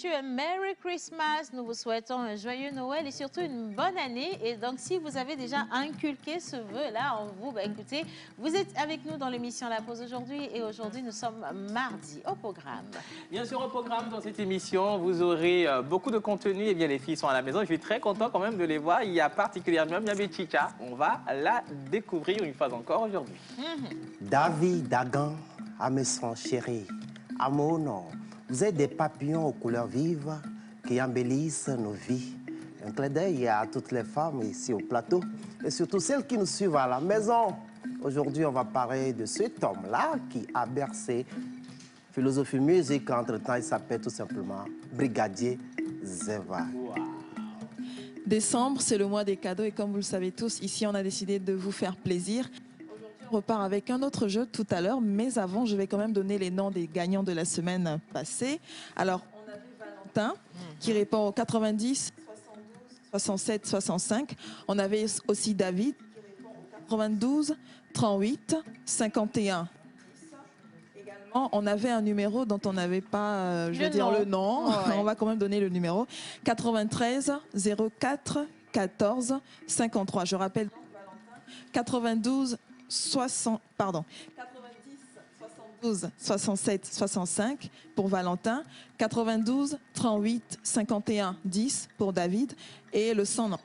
messieurs, Merry Christmas. Nous vous souhaitons un joyeux Noël et surtout une bonne année. Et donc, si vous avez déjà inculqué ce vœu-là en vous, écoutez, vous êtes avec nous dans l'émission La Pause aujourd'hui. Et aujourd'hui, nous sommes mardi au programme. Bien sûr, au programme, dans cette émission, vous aurez beaucoup de contenu. Et bien, les filles sont à la maison. Je suis très content quand même de les voir. Il y a particulièrement Miabe Chicha. On va la découvrir une fois encore aujourd'hui. David, Dagan, Amesson, chéri, Amono, vous êtes des papillons aux couleurs vives qui embellissent nos vies. Un clin d'œil à toutes les femmes ici au plateau et surtout celles qui nous suivent à la maison. Aujourd'hui, on va parler de cet homme-là qui a bercé philosophie musique. Entre-temps, il s'appelle tout simplement Brigadier Zeva. Wow. Décembre, c'est le mois des cadeaux et comme vous le savez tous, ici, on a décidé de vous faire plaisir. On repart avec un autre jeu tout à l'heure, mais avant, je vais quand même donner les noms des gagnants de la semaine passée. Alors, on avait Valentin qui répond au 90, 72, 67, 65. On avait aussi David qui répond au 92, 38, 51. Également, on avait un numéro dont on n'avait pas, le nom. Ouais. On va quand même donner le numéro. 93, 04, 14, 53. Je rappelle, 92, 90, 72, 67, 65 pour Valentin, 92, 38, 51, 10 pour David et le 100 non.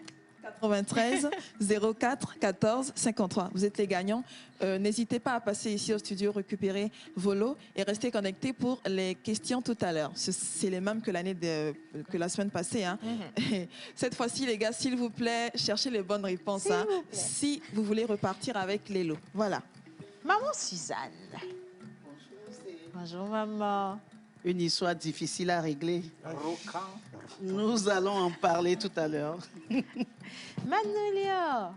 93, 04, 14, 53. Vous êtes les gagnants. N'hésitez pas à passer ici au studio, récupérer vos lots et rester connectés pour les questions tout à l'heure. C'est les mêmes que que la semaine passée. Hein. Cette fois-ci, les gars, s'il vous plaît, cherchez les bonnes réponses. Hein, si vous voulez repartir avec les lots. Voilà. Maman Suzanne. Bonjour, maman. Une histoire difficile à régler. Nous allons en parler tout à l'heure. Magnolia.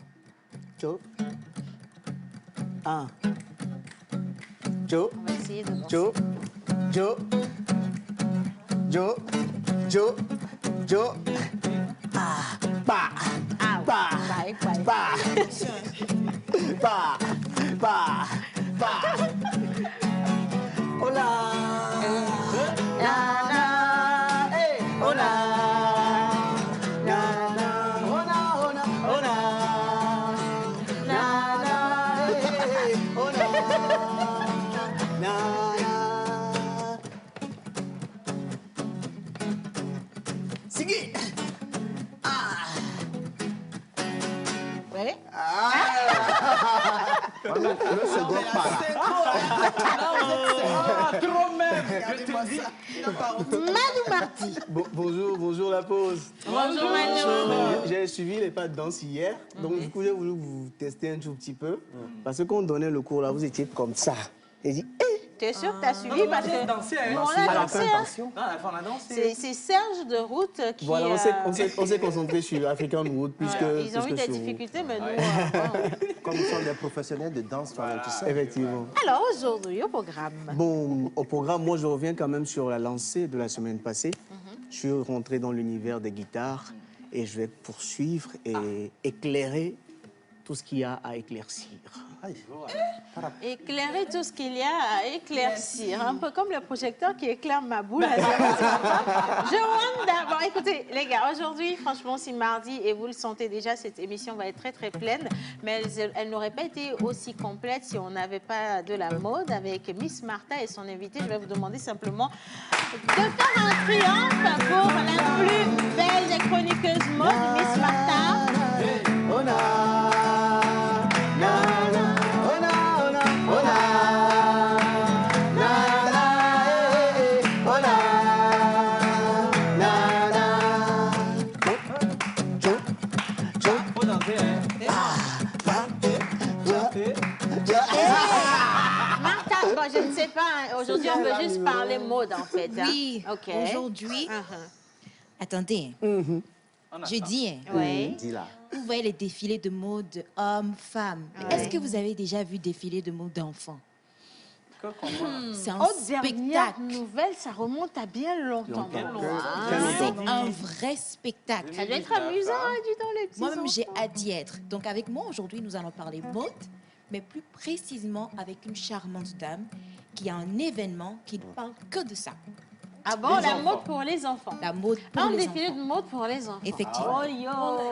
Joe. Joe. On va essayer de danser. Joe. Joe. Joe. Joe. Joe. Bah. Ah, Bah. bye, bye. Bah. Bah. Bah. Bah. Hola. Sigui. Ouais. Le second pas. Trop même. Manu Marty. Bonjour la pause. Bonjour, Manu. J'ai suivi les pas de danse hier, donc du coup j'ai voulu vous tester un tout petit peu. Parce que quand on donnait le cours là, vous étiez comme ça. J'ai dit, T'es sûr que t'as suivi parce que dansé, on a dansé. Hein. Non, à la fin, on a dansé. C'est Serge de Route qui. voilà, on s'est concentré sur African Wood plus que Ils ont eu des sur vous. difficultés, mais nous. Comme nous sommes des professionnels de danse, voilà. Tout ça. Effectivement. Alors aujourd'hui, au programme. Bon, au programme, moi je reviens quand même sur la lancée de la semaine passée. Je suis rentré dans l'univers des guitares et je vais poursuivre et éclairer tout ce qu'il y a à éclaircir. Éclairer tout ce qu'il y a à éclaircir. Un peu comme le projecteur qui éclaire ma boule. Bon, écoutez, les gars, aujourd'hui, franchement, c'est mardi et vous le sentez déjà, cette émission va être très, très pleine. Mais elle n'aurait pas été aussi complète si on n'avait pas de la mode avec Miss Martha et son invité. Je vais vous demander simplement de faire un triomphe pour la plus belle des chroniqueuses mode, Miss Martha. Faut danser, hein. Martha, bon, je ne sais pas, hein, aujourd'hui on veut juste parler mode en fait. Hein. Oui, OK. aujourd'hui, attendez, je dis, Oui. Dis là. vous voyez les défilés de mode hommes-femmes. Est-ce que vous avez déjà vu défiler de mode d'enfants? C'est un Dernière spectacle. nouvelle, ça remonte à bien longtemps. C'est un vrai spectacle. Ça doit être amusant, hein, dis donc, les petits Moi-même, j'ai enfants. hâte d'y être. Donc, avec moi, aujourd'hui, nous allons parler mode, mais plus précisément avec une charmante dame qui a un événement qui ne parle que de ça. Ah bon, Les la enfants. mode pour les enfants. La mode pour Un les défilé enfants. de mode pour les enfants. Effectivement. Oh yo. Non,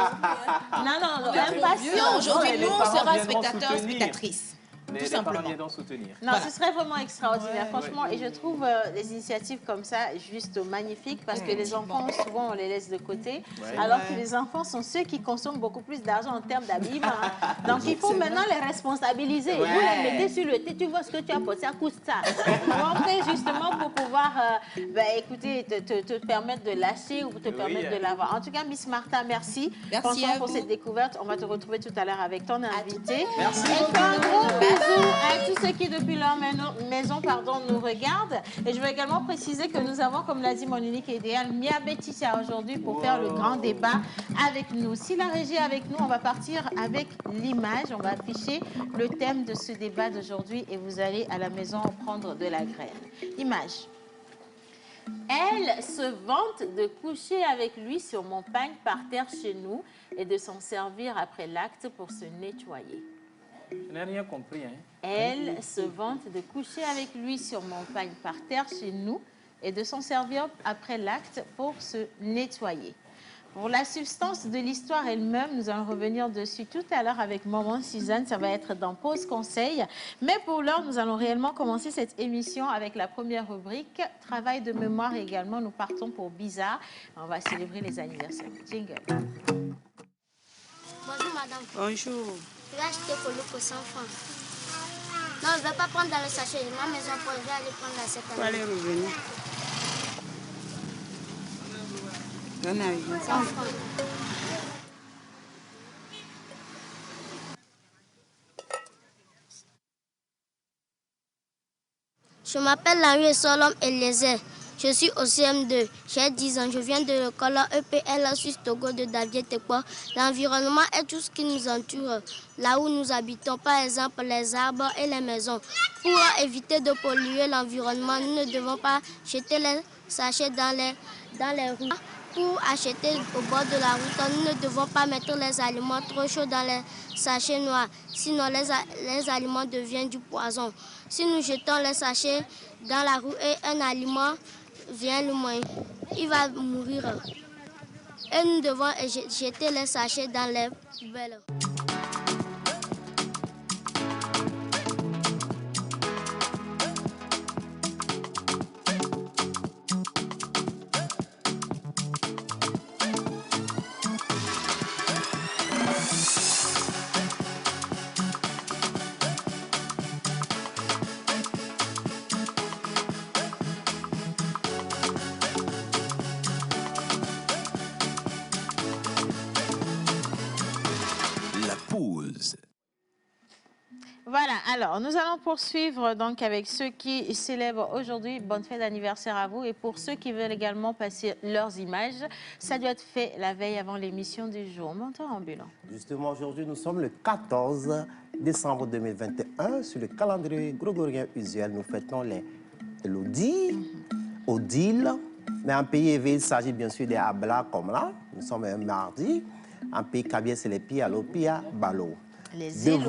Vieux, l'impatience. aujourd'hui, les nous, on parents sera viendront spectateurs, soutenir. spectatrices. Les Tout parents simplement. viendront soutenir. Non, Voilà. ce serait vraiment extraordinaire, Ouais, franchement. Et je trouve des initiatives comme ça juste magnifiques parce que les enfants, souvent, on les laisse de côté. Ouais. Alors Ouais. que les enfants sont ceux qui consomment beaucoup plus d'argent en termes d'habillement. Hein. Donc, il faut maintenant les responsabiliser. Ouais. Vous les mettez sur le thé, tu vois ce que tu as porté, ça coûte ça. Montrer justement pour pouvoir, écoutez, te permettre de lâcher ou te permettre de l'avoir. En tout cas, Miss Martha, merci. Merci Franchement, à pour vous. cette découverte. On va te retrouver tout à l'heure avec ton invité. Merci Et je fais un gros bisou à tous ceux qui, depuis leur maison, nous regardent. Et je veux également préciser que nous avons, comme l'a dit mon unique et idéal, Mia Betitia aujourd'hui pour faire le grand débat avec nous. Si la régie est avec nous, on va partir avec l'image. On va afficher le thème de ce débat d'aujourd'hui et vous allez à la maison prendre de la graine. Image. Elle se vante de coucher avec lui sur montagne par terre chez nous et de s'en servir après l'acte pour se nettoyer. Je n'ai rien compris. Hein. Elle se vante de coucher avec lui sur montagne par terre chez nous et de s'en servir après l'acte pour se nettoyer. Pour la substance de l'histoire elle-même, nous allons revenir dessus tout à l'heure avec Maman Suzanne. Ça va être dans Pause Conseil. Mais pour l'heure, nous allons réellement commencer cette émission avec la première rubrique. Travail de mémoire également. Nous partons pour Bizarre. On va célébrer les anniversaires. Jingle. Bonjour madame. Bonjour. Je vais acheter pour le pour 100 francs. Non, je ne vais pas prendre dans le sachet. J'ai ma maison pour je vais aller prendre la 7 Vous allez revenir. Donne avec moi. 100 francs. Je m'appelle Larry Solom Eliezer. Je suis au CM2. J'ai 10 ans. Je viens de l'école EPL Suisse Togo de Davier Tekwa. L'environnement est tout ce qui nous entoure. Là où nous habitons, par exemple, les arbres et les maisons. Pour éviter de polluer l'environnement, nous ne devons pas jeter les sachets dans les rues. Pour acheter au bord de la route, nous ne devons pas mettre les aliments trop chauds dans les sachets noirs. Sinon, les aliments deviennent du poison. Si nous jetons les sachets dans la rue et un aliment vient le manger, il va mourir. Et nous devons jeter les sachets dans les poubelles. Voilà, alors nous allons poursuivre donc avec ceux qui célèbrent aujourd'hui. Bonne fête d'anniversaire à vous. Et pour ceux qui veulent également passer leurs images, ça doit être fait la veille avant l'émission du jour. Monteur ambulant. Justement, aujourd'hui, nous sommes le 14 décembre 2021. Sur le calendrier grégorien usuel, nous fêtons les Elodie, Odile. Mais en pays éveillé, il s'agit bien sûr des Abla comme là. Nous sommes un mardi. En pays Kabia, c'est les Pia, Lopia, Balo. Les Élodie.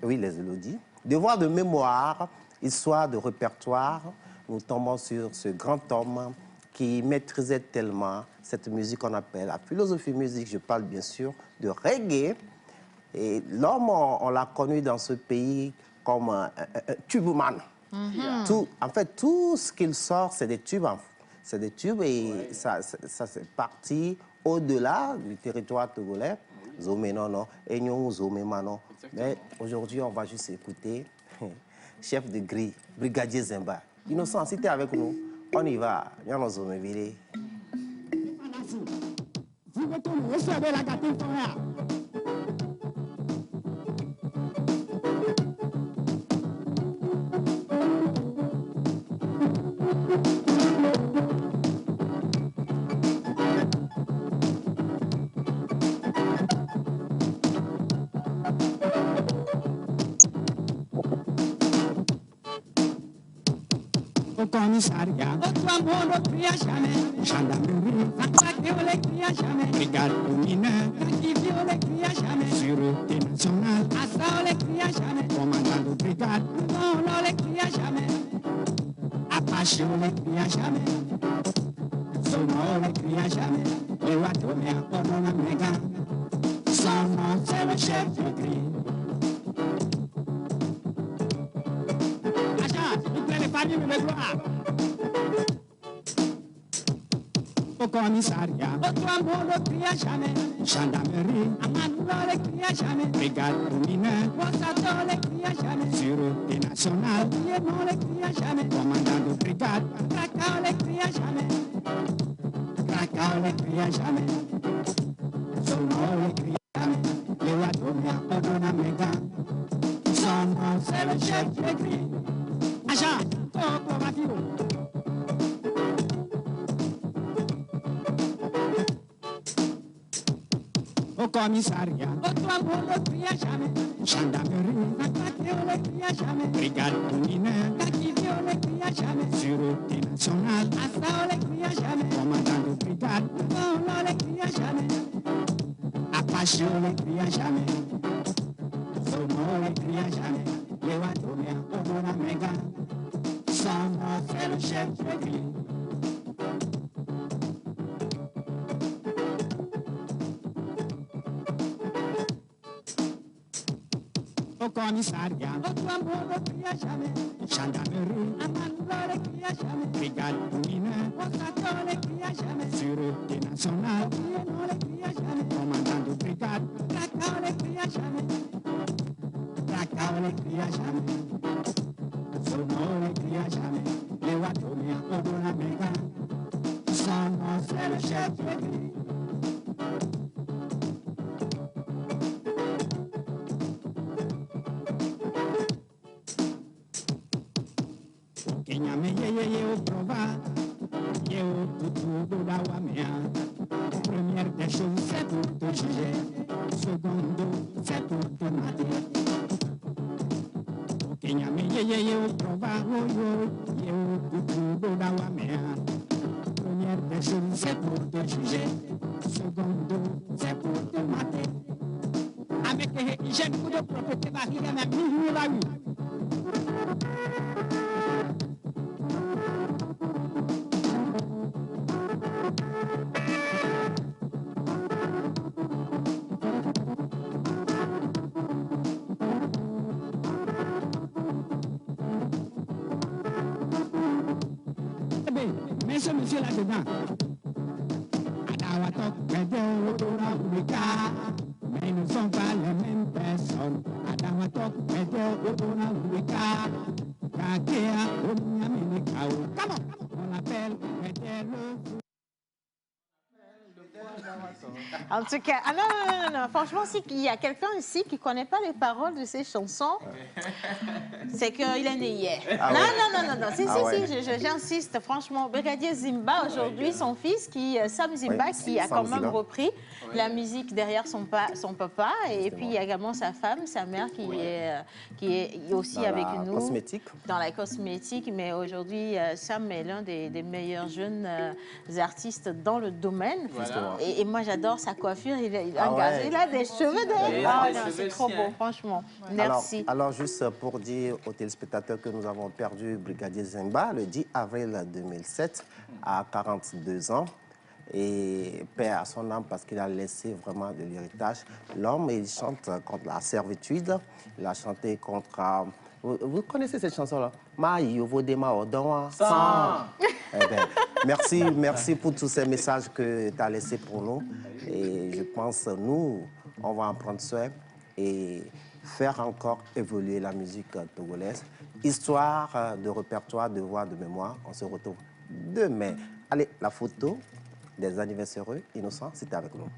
Oui, les Élodie. Devoir de mémoire, histoire de répertoire. Nous tombons sur ce grand homme qui maîtrisait tellement cette musique qu'on appelle la philosophie musique. Je parle bien sûr de reggae. Et l'homme, on l'a connu dans ce pays comme un tubeman. En fait, tout ce qu'il sort, c'est des tubes. C'est des tubes et ça c'est parti au-delà du territoire togolais. Zomé non, non. Et nous, Zomé Manon. Mais aujourd'hui, on va juste écouter chef de grille, brigadier Zemba. Innocent, si tu es avec nous, on y va. Viens nous Zomé Vili. Comissaria, outro amor não cria jamais. Gendarmerie, attaque o le cria jamais. Brigade communale, qui viole le cria jamais. Sûreté nationale, assaut le cria jamais. Commandant de brigade, non le cria jamais. Apache Apache on les crie à jamais. Son nom on les crie à jamais. Les Watomia pendant la méga. Son nom c'est le chef du cri. Achat, il plaît les familles de gloire. Au commissariat, au tambour le crie à jamais. Gendarmerie, à Manoula le crie à jamais. Brigade mineur, Wassato le crie à jamais. Sûreté nationale, Piémont le crie à jamais. Commandant de brigade, Krakao le crie à jamais. Krakao le crie à jamais. Son nom le crie à jamais. Les Watomia, Odona Mega. Son nom c'est le chef qui écrit. Agent, Toko Mafio. Au commissariat, au tambour le crie à jamais. Gendarmerie, Nakakio le crie à jamais. Brigade mineur, Kakivio le crie à jamais. Sûreté nationale, Assao le crie à jamais. Commandant de brigade, Paolo le crie à jamais. Apache le crie à jamais. Somo le crie à jamais. Les Watomia, Odona Mega. Son nom c'est le chef qui crie. Au commissariat, au tambour le crie à jamais. Gendarmerie, à Manoula le crie à jamais. Brigade mineur, Wassato le crie à jamais. Sûreté nationale, Piémont le crie à jamais. Commandant de brigade, Krakao le crie à jamais. Krakao le crie à jamais. Sono le crie à jamais. Les Watomia, Odona Mega. Son nom c'est le chef qui crie. Kenya me ye o prova, ye o tutu da wa mea. Première des choses c'est pour te juger, secondo c'est pour te mater. Kenya me ye o prova, ye o tutu da wa mea. Première des choses c'est pour te juger, secondo c'est pour te mater. Avec hygiène pour de propreté barrière même milieu la rue. Mais ce monsieur là-dedans, Adawatok, Bedeo, Dora, Oulika, mais ils ne sont pas les mêmes personnes. Adawatok, Bedeo, Dora, Oulika, Kakea, Omiaminikao. Comment on l'appelle Bedeo? En tout cas, ah non, franchement, s'il y a quelqu'un ici qui ne connaît pas les paroles de ces chansons, c'est qu'il est né hier. Ah non, ouais. si, j'insiste, franchement. Brigadier Zimba, aujourd'hui, son fils, Sam Zimba, qui a quand même repris la musique derrière son papa. Et puis, il y a également sa femme, sa mère, qui est aussi dans avec nous. Cosmétique. Dans la cosmétique. Mais aujourd'hui, Sam est l'un des meilleurs jeunes artistes dans le domaine. Voilà. Et moi, j'adore sa coiffure. Il a des cheveux de... c'est trop beau, franchement. Merci. Alors, juste pour dire aux téléspectateurs que nous avons perdu Brigadier Zimba le 10 avril 2007 à 42 ans. Et paix à son âme parce qu'il a laissé vraiment de l'héritage. L'homme, il chante contre la servitude. Il a chanté contre... Vous connaissez cette chanson-là? Merci pour tous ces messages que tu as laissés pour nous. Et je pense, nous, on va en prendre soin et faire encore évoluer la musique togolaise. Histoire de répertoire, de voix, de mémoire. On se retrouve demain. Allez, la photo des anniversaires innocents, c'était avec nous.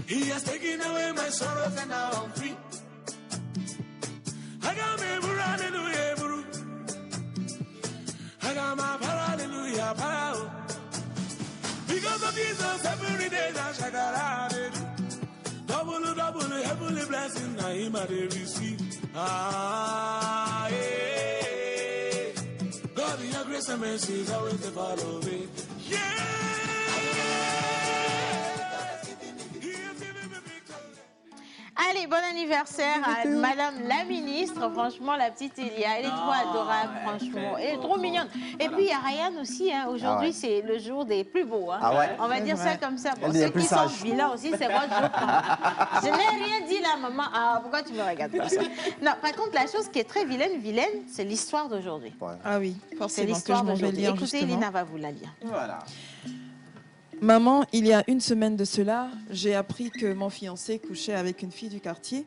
He has taken away my sorrows and now I'm free. I got Jesus every day that shakara they do. Double, heavenly blessing na him I dey receive. Ah, yeah. God, your grace and mercy is always to follow me. Yeah. Allez, bon anniversaire à Madame la Ministre. Franchement, la petite Elia, elle est trop adorable, franchement. Elle est trop mignonne. Et puis, il y a Ryan aussi. Hein. Aujourd'hui, c'est le jour des plus beaux. Hein. On va dire ça comme ça. Pour ceux qui sont vilains aussi, c'est votre jour. Je n'ai rien dit là, maman. Ah, pourquoi tu me regardes comme ça? Non, par contre, la chose qui est très vilaine, c'est l'histoire d'aujourd'hui. Ah oui, forcément. C'est l'histoire d'aujourd'hui. Écoutez, justement. Elina va vous la lire. Voilà. Maman, il y a une semaine de cela, j'ai appris que mon fiancé couchait avec une fille du quartier.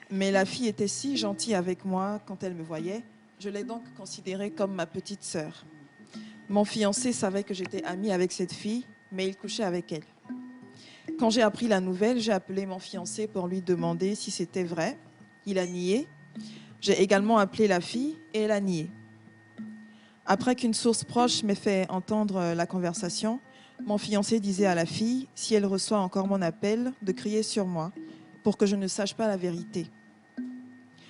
Mais la fille était si gentille avec moi quand elle me voyait. Je l'ai donc considérée comme ma petite sœur. Mon fiancé savait que j'étais amie avec cette fille, mais il couchait avec elle. Quand j'ai appris la nouvelle, j'ai appelé mon fiancé pour lui demander si c'était vrai. Il a nié. J'ai également appelé la fille et elle a nié. Après qu'une source proche m'ait fait entendre la conversation, mon fiancé disait à la fille, si elle reçoit encore mon appel, de crier sur moi pour que je ne sache pas la vérité.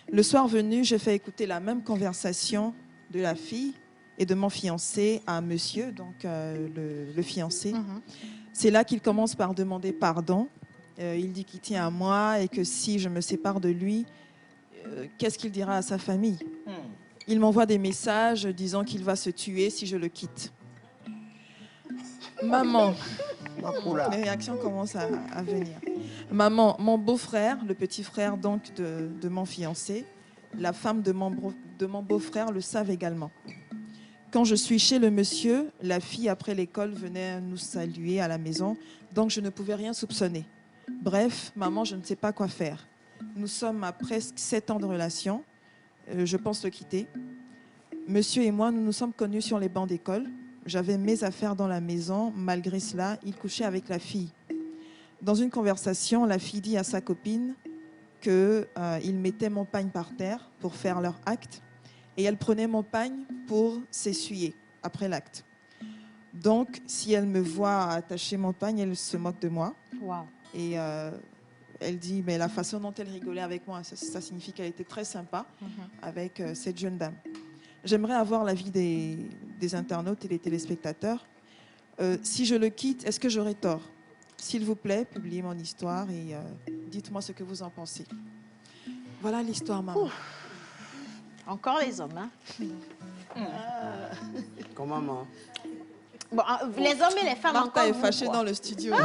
Le soir venu, j'ai fait écouter la même conversation de la fille et de mon fiancé à un monsieur, donc le fiancé. C'est là qu'il commence par demander pardon. Il dit qu'il tient à moi et que si je me sépare de lui, qu'est-ce qu'il dira à sa famille? Il m'envoie des messages disant qu'il va se tuer si je le quitte. Maman, les réactions commencent à venir. Maman, mon beau-frère, le petit frère donc de mon fiancé, la femme de mon beau-frère le savent également. Quand je suis chez le monsieur, la fille après l'école venait nous saluer à la maison, donc je ne pouvais rien soupçonner. Bref, maman, je ne sais pas quoi faire. Nous sommes à presque 7 ans de relation. Je pense le quitter. Monsieur et moi, nous nous sommes connus sur les bancs d'école. J'avais mes affaires dans la maison. Malgré cela, il couchait avec la fille. Dans une conversation, la fille dit à sa copine qu'il mettait mon pagne par terre pour faire leur acte et elle prenait mon pagne pour s'essuyer après l'acte. Donc, si elle me voit attacher mon pagne, elle se moque de moi. Wow. Et elle dit, mais la façon dont elle rigolait avec moi, ça signifie qu'elle était très sympa avec cette jeune dame. J'aimerais avoir l'avis des internautes et des téléspectateurs. Si je le quitte, est-ce que j'aurai tort? S'il vous plaît, publiez mon histoire et dites-moi ce que vous en pensez. Voilà l'histoire, maman. Encore les hommes, hein? Comment, maman? Bon, les hommes et les femmes Martha encore. est fâchée dans le studio.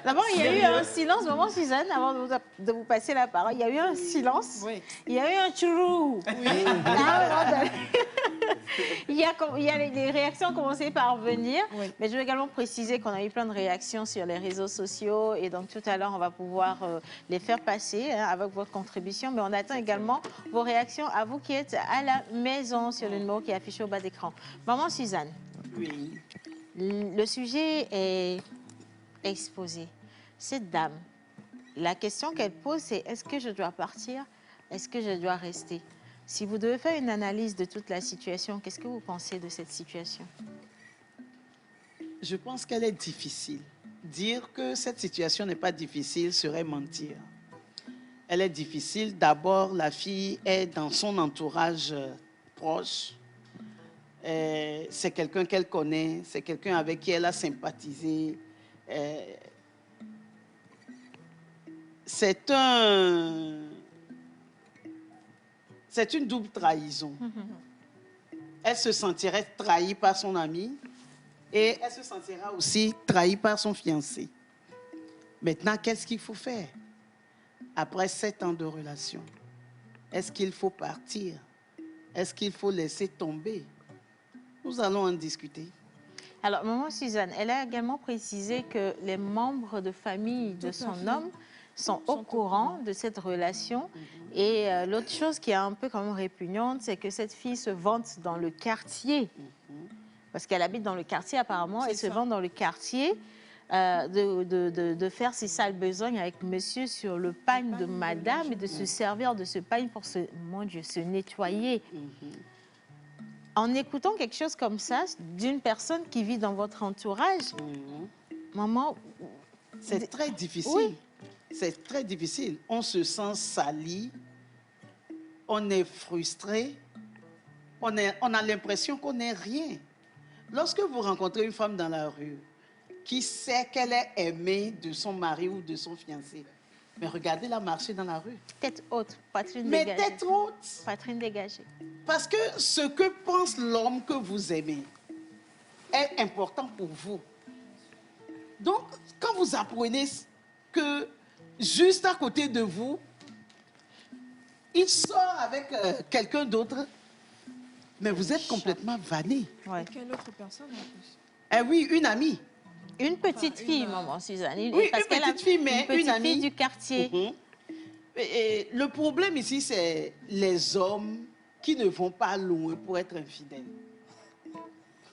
D'abord, il y a eu un silence. Maman Suzanne, avant de vous passer la parole, il y a eu un silence. Oui. Il y a eu un churou. Oui. Il y a les réactions ont commencé par venir. Oui. Mais je veux également préciser qu'on a eu plein de réactions sur les réseaux sociaux. Et donc, tout à l'heure, on va pouvoir les faire passer avec votre contribution. Mais on attend également vos réactions à vous qui êtes à la maison sur le numéro qui est affiché au bas d'écran. Maman Suzanne. Oui. Le sujet est exposé. Cette dame, la question qu'elle pose, c'est est-ce que je dois partir? Est-ce que je dois rester? Si vous devez faire une analyse de toute la situation, qu'est-ce que vous pensez de cette situation? Je pense qu'elle est difficile. Dire que cette situation n'est pas difficile serait mentir. Elle est difficile. D'abord, la fille est dans son entourage proche. C'est quelqu'un qu'elle connaît, c'est quelqu'un avec qui elle a sympathisé. C'est une double trahison. Elle se sentirait trahie par son ami et elle se sentira aussi trahie par son fiancé. Maintenant, qu'est-ce qu'il faut faire? Après 7 ans de relation, est-ce qu'il faut partir? Est-ce qu'il faut laisser tomber? Nous allons en discuter. Alors, maman Suzanne, elle a également précisé que les membres de famille de son homme sont au courant de cette relation. Et l'autre chose qui est un peu quand même répugnante, c'est que cette fille se vante dans le quartier. Parce qu'elle habite dans le quartier apparemment. Elle se vante dans le quartier de faire ses sales besognes avec monsieur sur le pagne de madame et de se servir de ce pagne pour se nettoyer. En écoutant quelque chose comme ça, d'une personne qui vit dans votre entourage, maman... C'est très difficile. Oui. C'est très difficile. On se sent sali, on est frustré, on a l'impression qu'on n'est rien. Lorsque vous rencontrez une femme dans la rue qui sait qu'elle est aimée de son mari ou de son fiancé, mais regardez-la marcher dans la rue. Tête haute, poitrine Mais dégagée. tête haute. Poitrine dégagée. Parce que ce que pense l'homme que vous aimez est important pour vous. Donc, quand vous apprenez que juste à côté de vous, il sort avec quelqu'un d'autre, mais vous êtes complètement vanné. Ouais. Quelle autre personne en plus? Eh oui, une amie. Une petite fille, maman Suzanne. Oui, parce une qu'elle a petite fille, mais une petite une amie. fille du quartier. Et le problème ici, c'est les hommes qui ne vont pas loin pour être infidèles.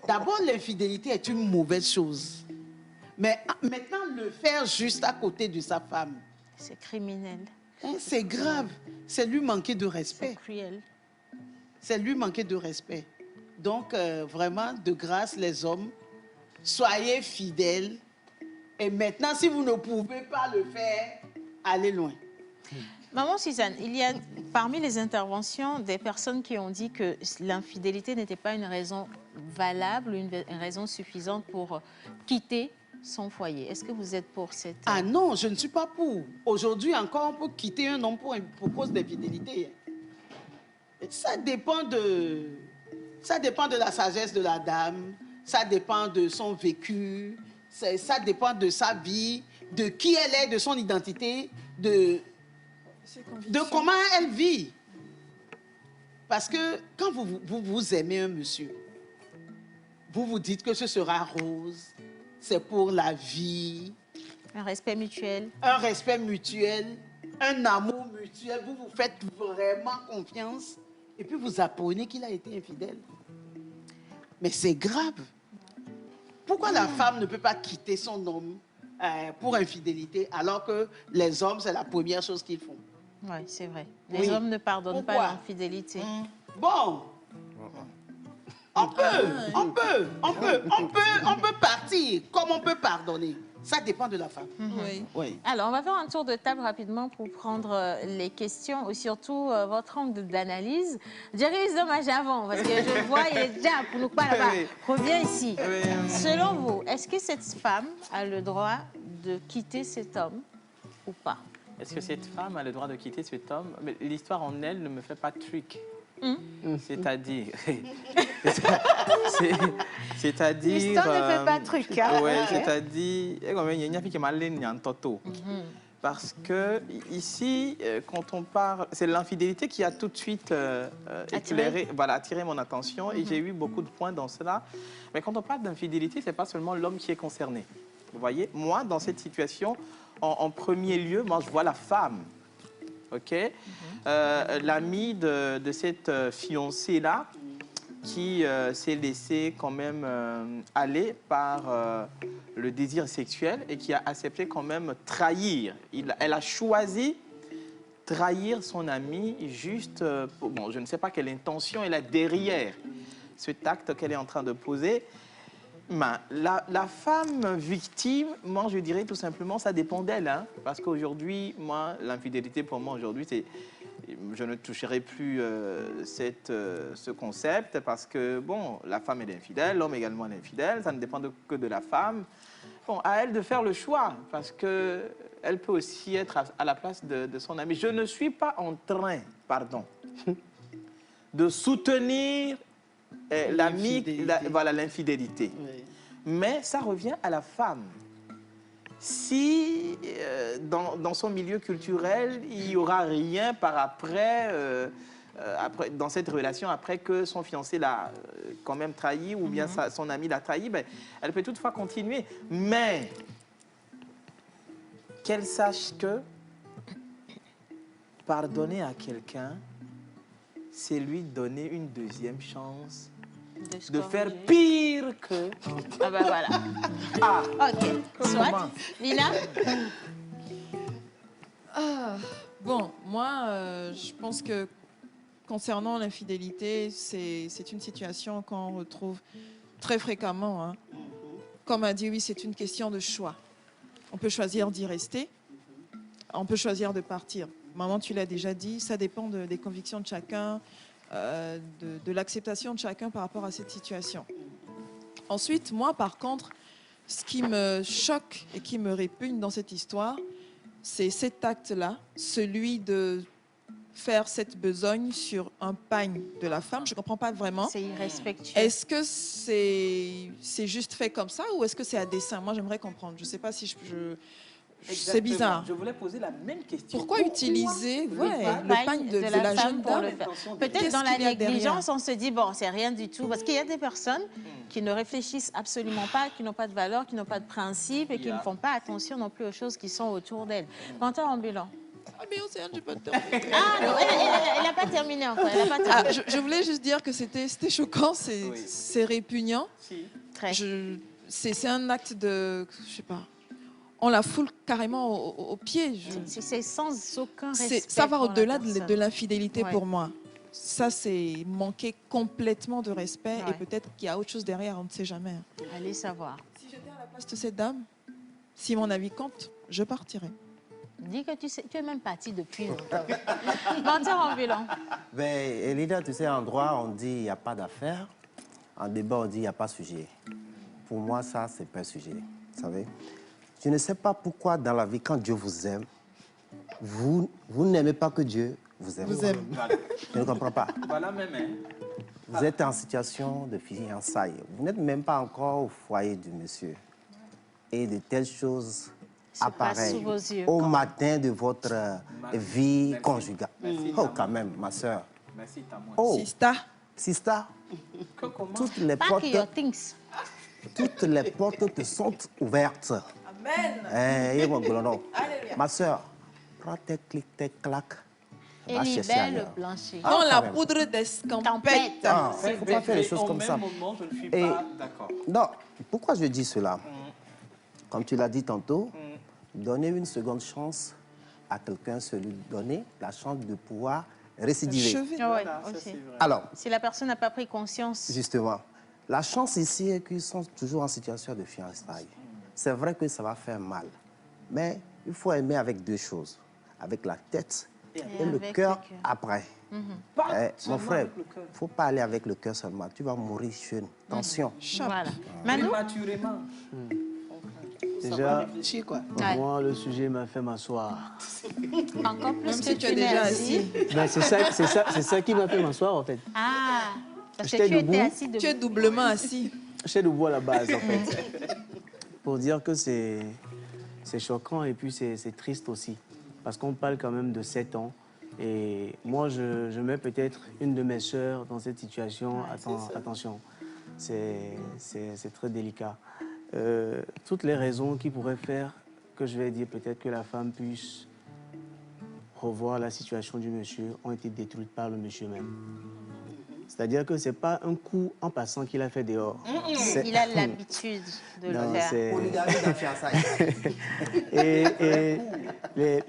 D'abord, l'infidélité est une mauvaise chose. Mais maintenant, le faire juste à côté de sa femme, c'est criminel. C'est grave. C'est lui manquer de respect. C'est cruel. C'est lui manquer de respect. Donc, vraiment, de grâce, les hommes, soyez fidèles. Et maintenant, si vous ne pouvez pas le faire, allez loin. Maman Suzanne, il y a parmi les interventions des personnes qui ont dit que l'infidélité n'était pas une raison valable, une raison suffisante pour quitter son foyer. Est-ce que vous êtes pour cette... Ah non, je ne suis pas pour. Aujourd'hui encore, on peut quitter un homme pour cause d'infidélité. Ça dépend de la sagesse de la dame, ça dépend de son vécu, ça dépend de sa vie, de qui elle est, de son identité, de comment elle vit. Parce que quand vous aimez un monsieur, vous vous dites que ce sera rose, c'est pour la vie. Un respect mutuel. Un respect mutuel, un amour mutuel. Vous vous faites vraiment confiance et puis vous apprenez qu'il a été infidèle. Mais c'est grave. Pourquoi la femme ne peut pas quitter son homme pour infidélité alors que les hommes, c'est la première chose qu'ils font? Oui, c'est vrai. Les hommes ne pardonnent pas l'infidélité. Bon. On peut partir comme on peut pardonner. Ça dépend de la femme. Oui. Alors, on va faire un tour de table rapidement pour prendre les questions et surtout votre angle d'analyse. Jerry dommage avant, parce que je vois, il est déjà pour nous pas là-bas. Reviens ici. Selon vous, est-ce que cette femme a le droit de quitter cet homme ou pas? Est-ce que cette femme a le droit de quitter cet homme? Mais l'histoire en elle ne me fait pas de truc. C'est-à-dire... c'est-à-dire... L'histoire ne fait pas de truc. Hein? Oui, c'est-à-dire... Il y a une fille qui m'a l'air en toto. Parce que ici, quand on parle... C'est l'infidélité qui a tout de suite attiré mon attention. Et j'ai eu beaucoup de points dans cela. Mais quand on parle d'infidélité, ce n'est pas seulement l'homme qui est concerné. Vous voyez, moi, dans cette situation, en premier lieu, moi, je vois la femme. OK? L'ami de cette fiancée-là qui s'est laissée quand même aller par le désir sexuel et qui a accepté quand même trahir. Elle a choisi trahir son ami juste... bon, je ne sais pas quelle intention elle a derrière cet acte qu'elle est en train de poser. Ben, la femme victime, moi, je dirais tout simplement, ça dépend d'elle. Hein, parce qu'aujourd'hui, moi, l'infidélité, pour moi, aujourd'hui, c'est... Je ne toucherai plus ce concept parce que, bon, la femme est infidèle, l'homme également est infidèle, ça ne dépend que de la femme. Bon, à elle de faire le choix parce qu'elle peut aussi être à la place de son ami. Je ne suis pas en train, de soutenir l'infidélité. Oui. Mais ça revient à la femme. Si dans son milieu culturel, il n'y aura rien par après, dans cette relation, après que son fiancé l'a quand même trahi ou bien son ami l'a trahi, ben, elle peut toutefois continuer. Mais qu'elle sache que pardonner à quelqu'un, c'est lui donner une deuxième chance de faire pire que... Ah ben voilà. Ah, ok. Soit. Lina? Bon, moi, je pense que concernant l'infidélité, c'est une situation qu'on retrouve très fréquemment. Hein. Comme a dit, oui, c'est une question de choix. On peut choisir d'y rester, on peut choisir de partir. Maman, tu l'as déjà dit, ça dépend des convictions de chacun, de l'acceptation de chacun par rapport à cette situation. Ensuite, moi, par contre, ce qui me choque et qui me répugne dans cette histoire, c'est cet acte-là, celui de faire cette besogne sur un pagne de la femme. Je ne comprends pas vraiment. C'est irrespectueux. Est-ce que c'est juste fait comme ça ou est-ce que c'est à dessein? Moi, j'aimerais comprendre. Je ne sais pas si c'est bizarre. Je voulais poser la même question. Pourquoi utiliser le pagne de la jeune dame? Peut-être dans la négligence, on se dit, bon, c'est rien du tout. Parce qu'il y a des personnes qui ne réfléchissent absolument pas, qui n'ont pas de valeur, qui n'ont pas de principe et qui ne font pas attention non plus aux choses qui sont autour d'elles. Quentin Ambulant. Ah, mais Océane, je peux te terminer. Ah, non, elle n'a pas terminé encore. Elle a pas terminé. Je voulais juste dire que c'était choquant, c'est répugnant. C'est un acte de, je sais pas, on la foule carrément au pied. C'est sans aucun respect. Ça va au-delà de l'infidélité pour moi. Ça, c'est manquer complètement de respect et peut-être qu'il y a autre chose derrière, on ne sait jamais. Allez savoir. Si j'étais à la place de cette dame, si mon avis compte, je partirais. Dis que tu es même parti depuis longtemps. Menteur ambulant. Ben, Elida, tu sais, en droit, on dit il n'y a pas d'affaire. En débat, on dit il n'y a pas de sujet. Pour moi, ça, c'est pas un sujet. Vous savez, je ne sais pas pourquoi, dans la vie, quand Dieu vous aime, vous n'aimez pas que Dieu vous aime. Je ne comprends pas. Voilà même, hein. Vous êtes en situation de fiançailles. Vous n'êtes même pas encore au foyer du monsieur. Et de telles choses apparaissent au matin de votre vie conjugale. Oh, quand même, ma soeur. Merci, oh, Sista. Toutes les portes te sont ouvertes. Amen. Ma soeur, prends tes clics, tes claques. Et libère le plancher. Dans la poudre d'escampette. Il ne faut pas faire les choses comme ça. Je ne suis pas d'accord. Non, pourquoi je dis cela? Comme tu l'as dit tantôt, donner une seconde chance à quelqu'un, c'est lui donner la chance de pouvoir récidiver. Alors, si la personne n'a pas pris conscience. Justement, la chance ici est qu'ils sont toujours en situation de fiançailles. C'est vrai que ça va faire mal, mais il faut aimer avec deux choses, avec la tête et le cœur après. Mon frère, il ne faut pas aller avec le cœur seulement. Tu vas mourir jeune. Attention. Voilà. Manu? Déjà, moi, le sujet m'a fait m'asseoir. Encore plus Même que si tu es déjà assis. Ben, c'est ça qui m'a fait m'asseoir, en fait. Ah, parce que tu étais assis debout. Tu es doublement assis. J'étais debout à la base, en fait. Pour dire que c'est choquant et puis c'est triste aussi. Parce qu'on parle quand même de 7 ans. Et moi, je mets peut-être une de mes sœurs dans cette situation. Attention, c'est très délicat. Toutes les raisons qui pourraient faire que je vais dire peut-être que la femme puisse revoir la situation du monsieur ont été détruites par le monsieur même. C'est-à-dire que ce n'est pas un coup en passant qu'il a fait dehors. Il a l'habitude de le faire. Et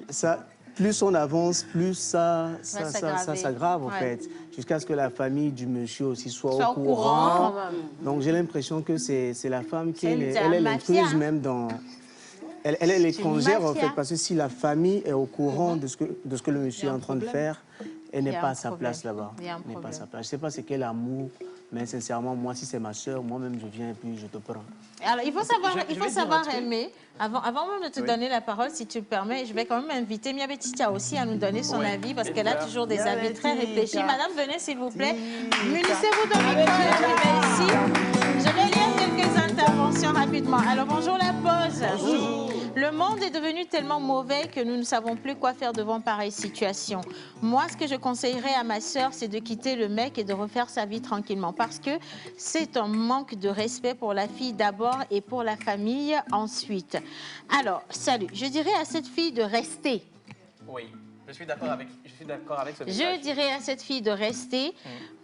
ça, plus on avance, plus ça s'aggrave en fait. Jusqu'à ce que la famille du monsieur aussi soit au courant. Donc j'ai l'impression que c'est la femme qui est l'intruse même dans... Elle est l'étrangère en fait, parce que si la famille est au courant de ce que le monsieur est en train de faire, elle n'est pas à sa place là-bas. Je ne sais pas c'est quel amour, mais sincèrement, moi, si c'est ma soeur, moi-même, je viens et puis je te prends. Alors, il faut savoir aimer. Avant même de te donner la parole, si tu le permets, je vais quand même inviter Mia Betitia aussi à nous donner son avis, parce qu'elle a toujours des avis très réfléchis. Madame, venez, s'il vous plaît. Munissez-vous de micro ici. Je vais lire quelques interventions rapidement. Alors, bonjour la pause. Bonjour. Le monde est devenu tellement mauvais que nous ne savons plus quoi faire devant pareille situation. Moi, ce que je conseillerais à ma sœur, c'est de quitter le mec et de refaire sa vie tranquillement. Parce que c'est un manque de respect pour la fille d'abord et pour la famille ensuite. Alors, salut. Je dirais à cette fille de rester. Oui, je suis d'accord avec ce message. Je dirais à cette fille de rester.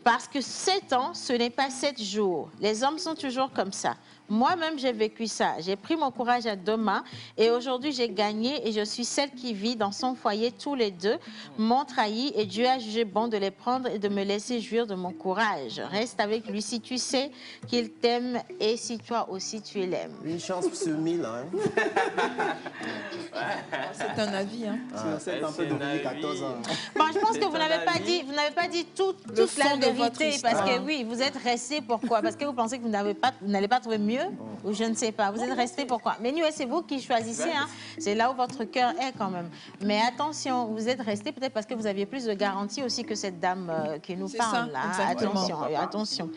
Parce que 7 ans, ce n'est pas 7 jours. Les hommes sont toujours comme ça. Moi-même, j'ai vécu ça. J'ai pris mon courage à 2 mains et aujourd'hui, j'ai gagné et je suis celle qui vit dans son foyer. Tous les deux m'ont trahi et Dieu a jugé bon de les prendre et de me laisser jouir de mon courage. Reste avec lui si tu sais qu'il t'aime et si toi aussi tu l'aimes. Une chance sur 1000. Hein. C'est un avis. Hein. C'est un peu de 14 ans. Bon, je pense que vous n'avez pas dit toute la vérité parce que oui, vous êtes resté pourquoi? Parce que vous pensez que vous n'allez pas trouver mieux ou je ne sais pas. Vous êtes resté pourquoi? Mais nous, c'est vous qui choisissez. Hein. C'est là où votre cœur est quand même. Mais attention, vous êtes resté peut-être parce que vous aviez plus de garantie aussi que cette dame qui nous parle là. Attention.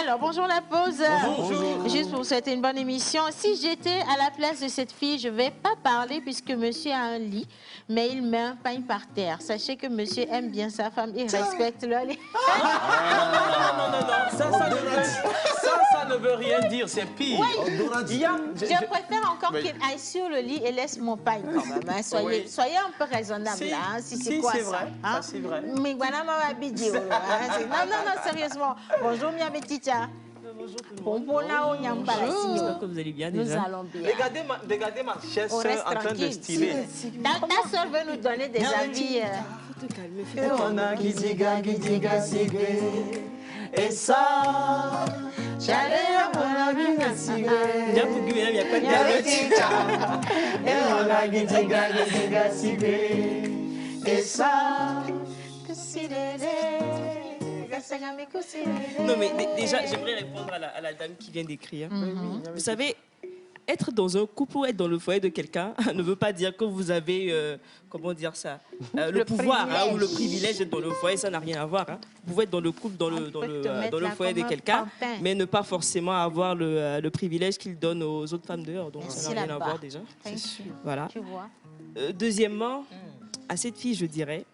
Alors, bonjour la pause. Bonjour. Juste pour vous souhaiter une bonne émission. Si j'étais à la place de cette fille, je ne vais pas parler puisque monsieur a un lit, mais il met un pain par terre. Sachez que monsieur aime bien sa femme, il respecte le lit. Non. Ça ne veut rien dire, c'est pire. Oui. Je préfère encore qu'il aille sur le lit et laisse mon pain quand même. Hein. Soyez un peu raisonnable là. Hein. Si c'est quoi ça? Vrai. Hein? Ça c'est vrai. Mais voilà ma vidéo. Non, sérieusement. Bonjour, Mia Betita. Bonjour tout le monde. J'espère que vous allez bien déjà. Nous allons bien. Regardez ma chère soeur en train de styler. Ta soeur veut nous donner des avis. Faut te calmer. Et on a Gidiga, Sigé. Et ça, j'allais à mon ami Sigé. Il n'y a pas de Et on a Gidiga, Sigé. Et ça, Non, mais déjà, j'aimerais répondre à la dame qui vient d'écrire. Vous savez, être dans un couple ou être dans le foyer de quelqu'un ne veut pas dire que vous avez, comment dire ça, le pouvoir ou le privilège d'être dans le foyer, ça n'a rien à voir. Hein. Vous pouvez être dans le couple, dans le foyer de quelqu'un, mais ne pas forcément avoir le privilège qu'il donne aux autres femmes dehors. Donc ça n'a rien à voir déjà. Voilà. Tu vois. Deuxièmement, à cette fille, je dirais,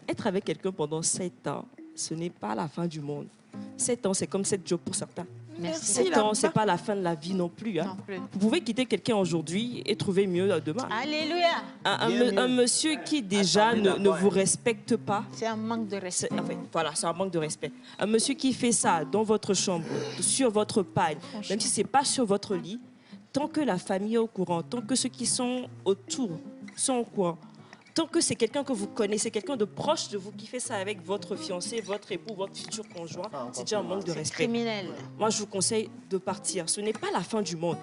être avec quelqu'un pendant 7 ans, ce n'est pas la fin du monde. 7 ans, c'est comme 7 jours pour certains. 7 ans, ce n'est pas la fin de la vie non plus. Hein. Vous pouvez quitter quelqu'un aujourd'hui et trouver mieux demain. Alléluia. Un monsieur qui déjà ne vous respecte pas. C'est un manque de respect. Voilà, c'est un manque de respect. Un monsieur qui fait ça dans votre chambre, sur votre paille, même si ce n'est pas sur votre lit, tant que la famille est au courant, tant que ceux qui sont autour sont au courant, tant que c'est quelqu'un que vous connaissez, quelqu'un de proche de vous qui fait ça avec votre fiancé, votre époux, votre futur conjoint, c'est déjà un manque de respect. Criminel. Moi, je vous conseille de partir. Ce n'est pas la fin du monde.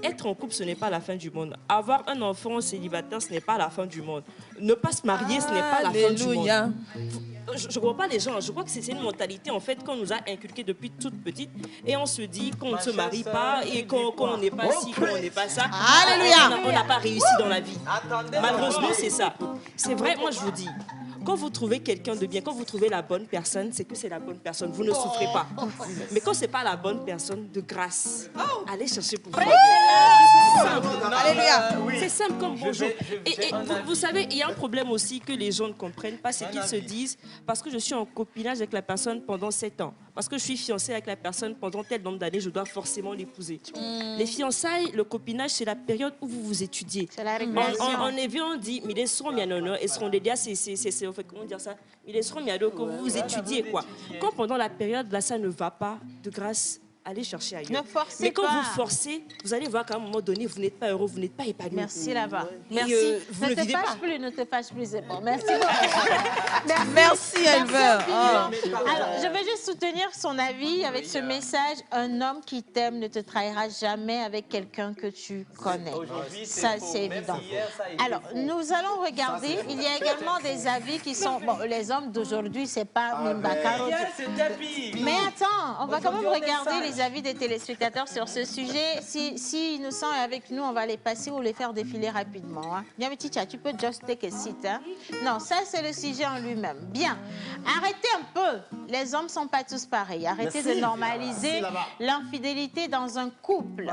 Être en couple, ce n'est pas la fin du monde. Avoir un enfant célibataire, ce n'est pas la fin du monde. Ne pas se marier, ce n'est pas la fin du monde. Je ne crois pas les gens. Je crois que c'est une mentalité en fait qu'on nous a inculquée depuis toute petite et on se dit qu'on ne se marie pas et qu'on n'est pas ci, qu'on n'est pas ça. Alléluia. On n'a pas réussi dans la vie. Malheureusement, c'est ça. C'est vrai, moi je vous dis. Quand vous trouvez quelqu'un de bien, quand vous trouvez la bonne personne, c'est que c'est la bonne personne. Vous ne souffrez pas. Mais quand ce n'est pas la bonne personne, de grâce, allez chercher pour vous. C'est simple comme bonjour. Et vous savez, il y a un problème aussi que les gens ne comprennent pas, c'est qu'ils se disent, parce que je suis en copinage avec la personne pendant 7 ans, parce que je suis fiancée avec la personne pendant tel nombre d'années, je dois forcément l'épouser. Les fiançailles, le copinage, c'est la période où vous vous étudiez. C'est la récréation. En évier, on dit, mais les seront bien honneur, et seront des c'est comment dire ça, ils seront bien que vous vous étudiez quoi. Quand pendant la période là ça ne va pas, de grâce, allez chercher ailleurs. Ne forcez mais quand pas. vous forcez, vous allez voir qu'à un moment donné, vous n'êtes pas heureux, vous n'êtes pas épanoui. Merci là-bas. Merci. Vous ne vivez pas. Ne te fâche plus, c'est bon. Merci. Merci, Elver. Alors, je vais juste soutenir son avis avec ce message. Un homme qui t'aime ne te trahira jamais avec quelqu'un que tu connais. Ça, c'est évident. Alors, nous allons regarder. Il y a également des avis qui sont... Bon, les hommes d'aujourd'hui, c'est pas Mimbakaro. Mais attends, on va quand même regarder les avis des téléspectateurs sur ce sujet. Si nous sont avec nous, on va les passer ou les faire défiler rapidement. Hein. Yameticha, tu peux just take a seat. Hein. Non, ça, c'est le sujet en lui-même. Bien. Arrêtez un peu. Les hommes ne sont pas tous pareils. Arrêtez de normaliser l'infidélité dans un couple.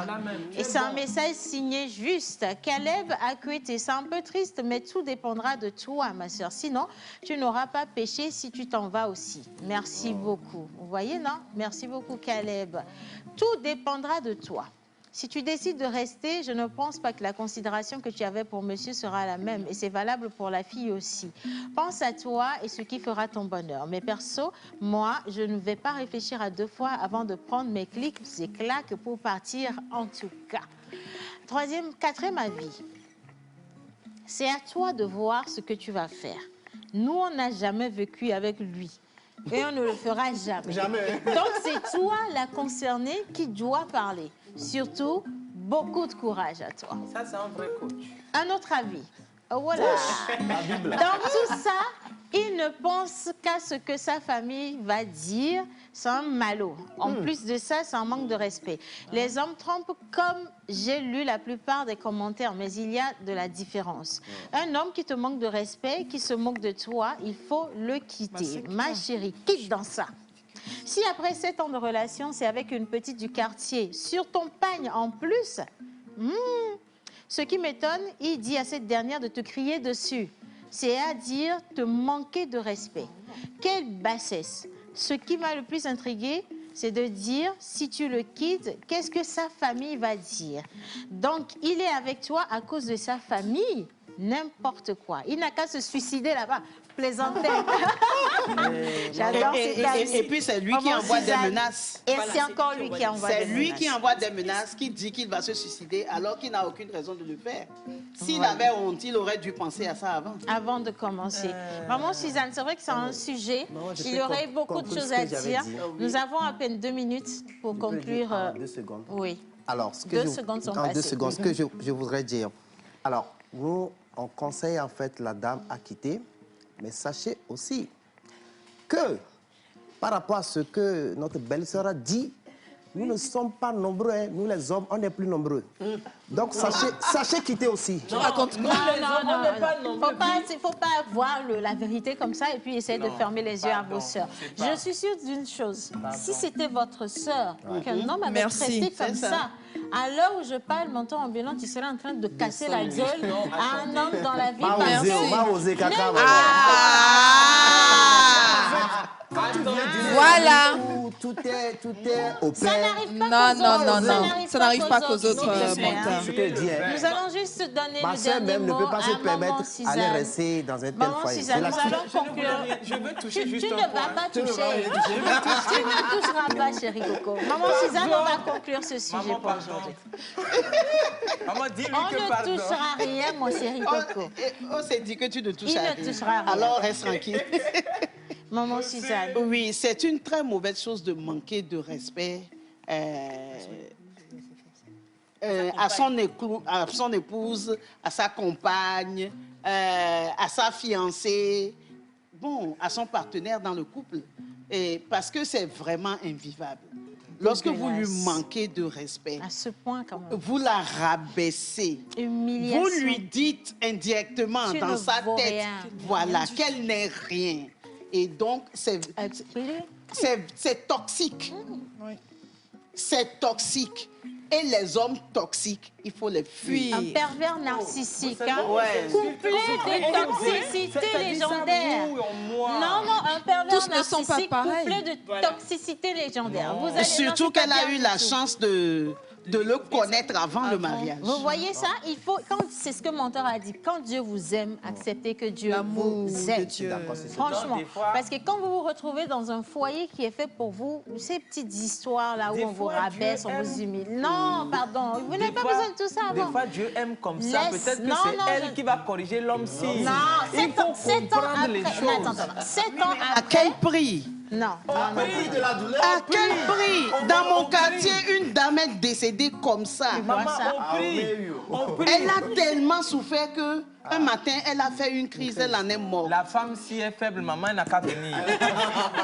Et c'est un message signé juste. Caleb a quitté. C'est un peu triste, mais tout dépendra de toi, ma soeur. Sinon, tu n'auras pas péché si tu t'en vas aussi. Merci beaucoup. Vous voyez, non? Merci beaucoup, Caleb. Tout dépendra de toi. Si tu décides de rester, je ne pense pas que la considération que tu avais pour monsieur sera la même. Et c'est valable pour la fille aussi. Pense à toi et ce qui fera ton bonheur. Mais perso, moi, je ne vais pas réfléchir à 2 fois avant de prendre mes clics et claques pour partir en tout cas. Quatrième avis. C'est à toi de voir ce que tu vas faire. Nous, on n'a jamais vécu avec lui. Et on ne le fera jamais. Jamais. Donc, c'est toi, la concernée, qui doit parler. Surtout, beaucoup de courage à toi. Ça, c'est un vrai coach. Un autre avis. Voilà. Dans tout ça, il ne pense qu'à ce que sa famille va dire. C'est un malaud. En plus de ça, c'est un manque de respect. Les hommes trompent comme j'ai lu la plupart des commentaires, mais il y a de la différence. Un homme qui te manque de respect, qui se moque de toi, il faut le quitter. Ma chérie, quitte dans ça. Si après 7 ans de relation, c'est avec une petite du quartier, sur ton pagne en plus, ce qui m'étonne, il dit à cette dernière de te crier dessus. C'est à dire te manquer de respect. Quelle bassesse. Ce qui m'a le plus intriguée, c'est de dire, si tu le quittes, qu'est-ce que sa famille va dire? Donc, il est avec toi à cause de sa famille. N'importe quoi. Il n'a qu'à se suicider là-bas. Plaisantais. J'adore ces dames. Et puis, c'est lui qui envoie des menaces. Et c'est encore lui qui envoie des menaces. C'est lui qui envoie des menaces, qui dit qu'il va se suicider alors qu'il n'a aucune raison de le faire. S'il avait honte, il aurait dû penser à ça avant. Avant de commencer. Maman Suzanne, c'est vrai que c'est un sujet. Il y aurait beaucoup de choses à dire. Nous avons à peine 2 minutes pour conclure. 2 secondes. Oui. Alors, ce que 2 secondes sont passées. 2 secondes, ce que je voudrais dire. Alors, nous, on conseille en fait la dame à quitter, mais sachez aussi que par rapport à ce que notre belle-sœur a dit, nous ne sommes pas nombreux, hein. Nous les hommes, on est plus nombreux. Donc sachez quitter aussi. Non, faut pas voir la vérité comme ça et puis essayer de fermer les yeux à vos sœurs. Je suis sûre d'une chose, si c'était votre sœur, qu'un homme avait traité comme ça, à l'heure où je parle, menton ambulant, tu serais en train de casser la gueule à un homme dans la vie. On va oser, caca. Voilà. Tout est au Ça pair. n'arrive pas Non. Ça n'arrive pas qu'aux autres menteurs. Nous allons juste donner Ma le sœur dernier même ne mot peut pas se à permettre maman d'aller Suzanne. rester dans un tel Maman foyer. Suzanne, nous allons conclure. Je veux toucher juste Tu un ne vas point. pas toucher. Tu ne toucheras pas, chérie Coco. Maman Suzanne, on va conclure ce sujet pour aujourd'hui. Maman, dis-lui On que ne pardon. touchera rien, mon chéri Coco. On s'est dit que tu ne touches Il à ne rien. touchera rien. Alors, reste tranquille. Maman Suzanne. Oui, c'est une très mauvaise chose de manquer de respect à son épouse, à sa compagne, à sa fiancée, bon, à son partenaire dans le couple. Et parce que c'est vraiment invivable. Lorsque vous lui manquez de respect, à ce point quand même, vous la rabaissez. Humiliation. Vous lui dites indirectement Tu dans ne sa vaux tête, rien. voilà, qu'elle n'est rien. Et donc, c'est toxique. C'est toxique. Et les hommes toxiques, il faut les fuir. Un pervers narcissique, hein? Ouais. Couplé de toxicité légendaire. Non, un pervers Tous ne sont pas narcissique pareils. couplé de toxicité légendaire. Vous allez, Surtout qu'elle a eu la chance de le connaître avant le mariage. Vous voyez ça? Il faut, c'est ce que mon mentor a dit. Quand Dieu vous aime, acceptez que Dieu vous aime. Franchement. Parce que quand vous vous retrouvez dans un foyer qui est fait pour vous, ces petites histoires-là où on vous rabaisse, on vous humilie. Non, pardon. Vous n'avez pas besoin de tout ça avant. Des fois, Dieu aime comme ça. Peut-être que c'est elle qui va corriger l'homme si. Non, il faut comprendre les choses. Attends, 7 ans après. À quel prix? Non. À quel prix? Dans mon quartier, une dame est décédée comme ça. Elle a tellement souffert que un matin, elle a fait une crise, elle en est morte. La femme, si elle est faible, maman, elle n'a qu'à venir.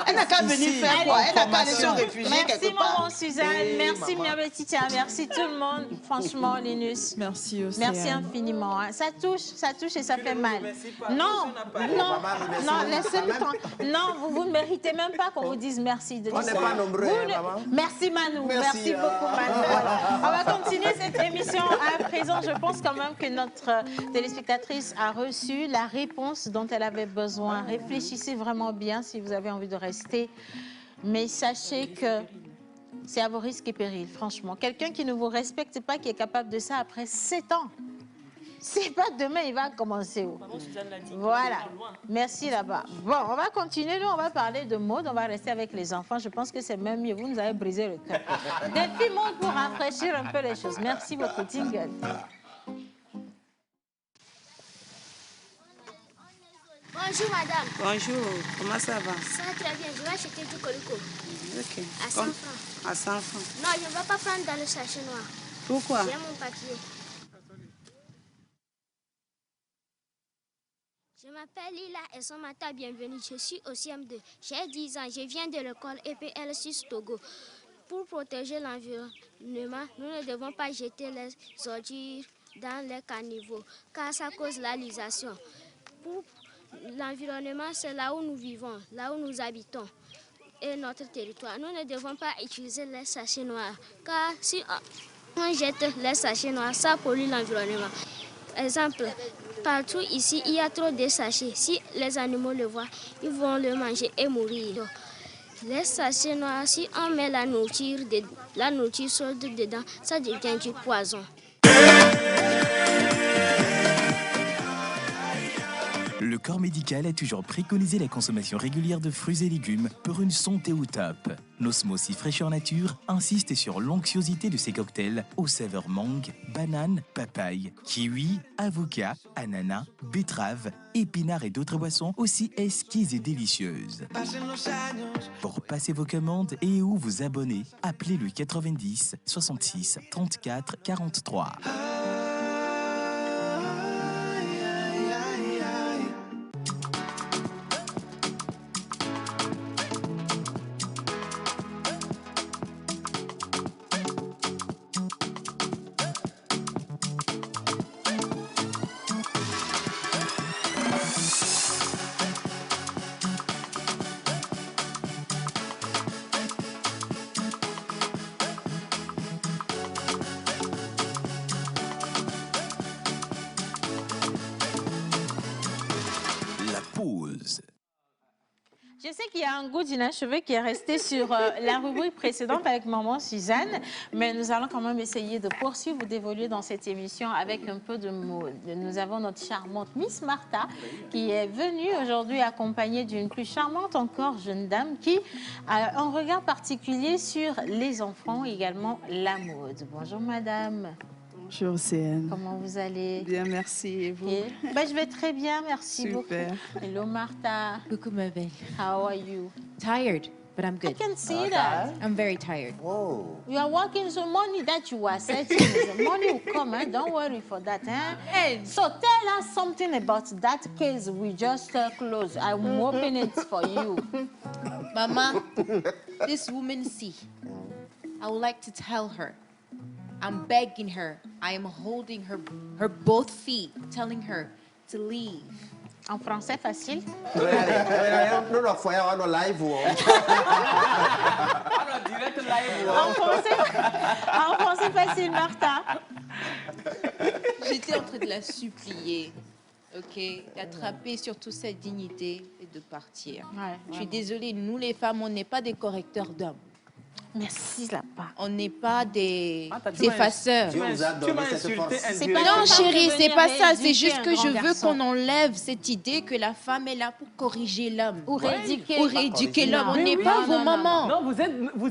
Elle n'a qu'à venir faire quoi? Elle n'a qu'à aller se réfugier quelque part. Merci maman Suzanne, merci Miabe Titia, merci tout le monde. Franchement, Linus. Merci aussi. Merci infiniment. Hein. Ça touche et ça fait mal. Non, laissez-nous tranquille. Non, vous ne méritez même pas qu'on vous dise merci. On n'est pas nombreux, maman. Merci Manou, merci beaucoup Manou. Voilà. On va continuer cette émission à présent. Je pense quand même que notre téléspectatrice a reçu la réponse dont elle avait besoin. Réfléchissez vraiment bien si vous avez envie de rester. Mais sachez que c'est à vos risques et périls, franchement. Quelqu'un qui ne vous respecte pas, qui est capable de ça après 7 ans. C'est pas demain, il va commencer. Voilà. Merci là-bas. Bon, on va continuer. Nous, on va parler de mode. On va rester avec les enfants. Je pense que c'est même mieux. Vous nous avez brisé le cœur. Des filles mode pour rafraîchir un peu les choses. Merci beaucoup, Tingle. Bonjour madame. Bonjour, comment ça va? Ça va très bien, je vais acheter du colico. Ok. À 100 francs. À 100 francs. Non, je ne vais pas prendre dans le sachet noir. Pourquoi? J'ai mon papier. Je m'appelle Lila et son matin, bienvenue. Je suis au CM2. J'ai 10 ans, je viens de l'école EPL 6 Togo. Pour protéger l'environnement, nous ne devons pas jeter les ordures dans les caniveaux, car ça cause la lisation. Pour l'environnement, c'est là où nous vivons, là où nous habitons et notre territoire. Nous ne devons pas utiliser les sachets noirs, car si on jette les sachets noirs, ça pollue l'environnement. Exemple, partout ici, il y a trop de sachets. Si les animaux le voient, ils vont le manger et mourir. Donc, les sachets noirs, si on met la nourriture chaude dedans, ça devient du poison. Le corps médical a toujours préconisé la consommation régulière de fruits et légumes pour une santé au top. L'Osmosis Fraîcheur Nature insiste sur l'onctuosité de ces cocktails aux saveurs mangue, banane, papaye, kiwi, avocat, ananas, betterave, épinards et d'autres boissons aussi exquises et délicieuses. Pour passer vos commandes et ou vous abonner, appelez le 90 66 34 43. Je sais qu'il y a un goût d'inachevé qui est resté sur la rubrique précédente avec maman Suzanne, mais nous allons quand même essayer de poursuivre ou d'évoluer dans cette émission avec un peu de mode. Nous avons notre charmante Miss Martha qui est venue aujourd'hui accompagnée d'une plus charmante encore jeune dame qui a un regard particulier sur les enfants, également la mode. Bonjour madame. Bonjour CN. Comment vous allez? Bien, merci. Et vous? Ben, je vais très bien, merci Super. beaucoup. Hello Martha. Coucou ma belle. How are you? Tired, but I'm good. I can see that. I'm very tired. Oh. You are working, so money that you are setting, the money will come, eh? Don't worry for that. Eh? Hey, so tell us something about that case we just closed. I will open it for you. Mama, this woman see. I would like to tell her. I'm begging her. I am holding her both feet, telling her to leave. En français facile. En français facile, Martha. J'étais en train de la supplier, ok, d'attraper surtout sa dignité et de partir. Ouais, je suis désolée, nous les femmes, on n'est pas des correcteurs d'hommes. Merci là-bas. On n'est pas des effaceurs. Dieu vous a donné cette force. Non, chérie, c'est pas ça. C'est juste que je veux qu'on enlève cette idée que la femme est là pour corriger l'homme. Ou rééduquer l'homme. On n'est pas vos mamans. Non, vous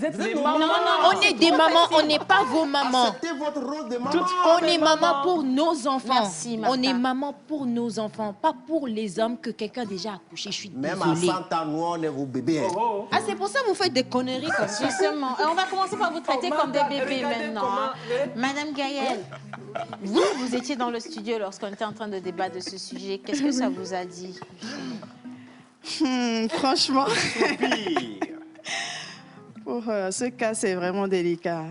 êtes des mamans. On est des mamans, on n'est pas vos mamans. Acceptez votre rôle de maman. On est maman pour nos enfants. Merci, Martha. On est maman pour nos enfants, pas pour les hommes que quelqu'un a déjà accouché. Je suis Même à désolée. 100 ans, nous, on est vos bébés. Ah, c'est pour ça que vous faites des conneries comme ça. Justement. On va commencer par vous traiter comme des bébés maintenant. Hein. Madame Gaëlle, vous étiez dans le studio lorsqu'on était en train de débattre de ce sujet. Qu'est-ce que ça vous a dit? Franchement, pour ce cas, c'est vraiment délicat.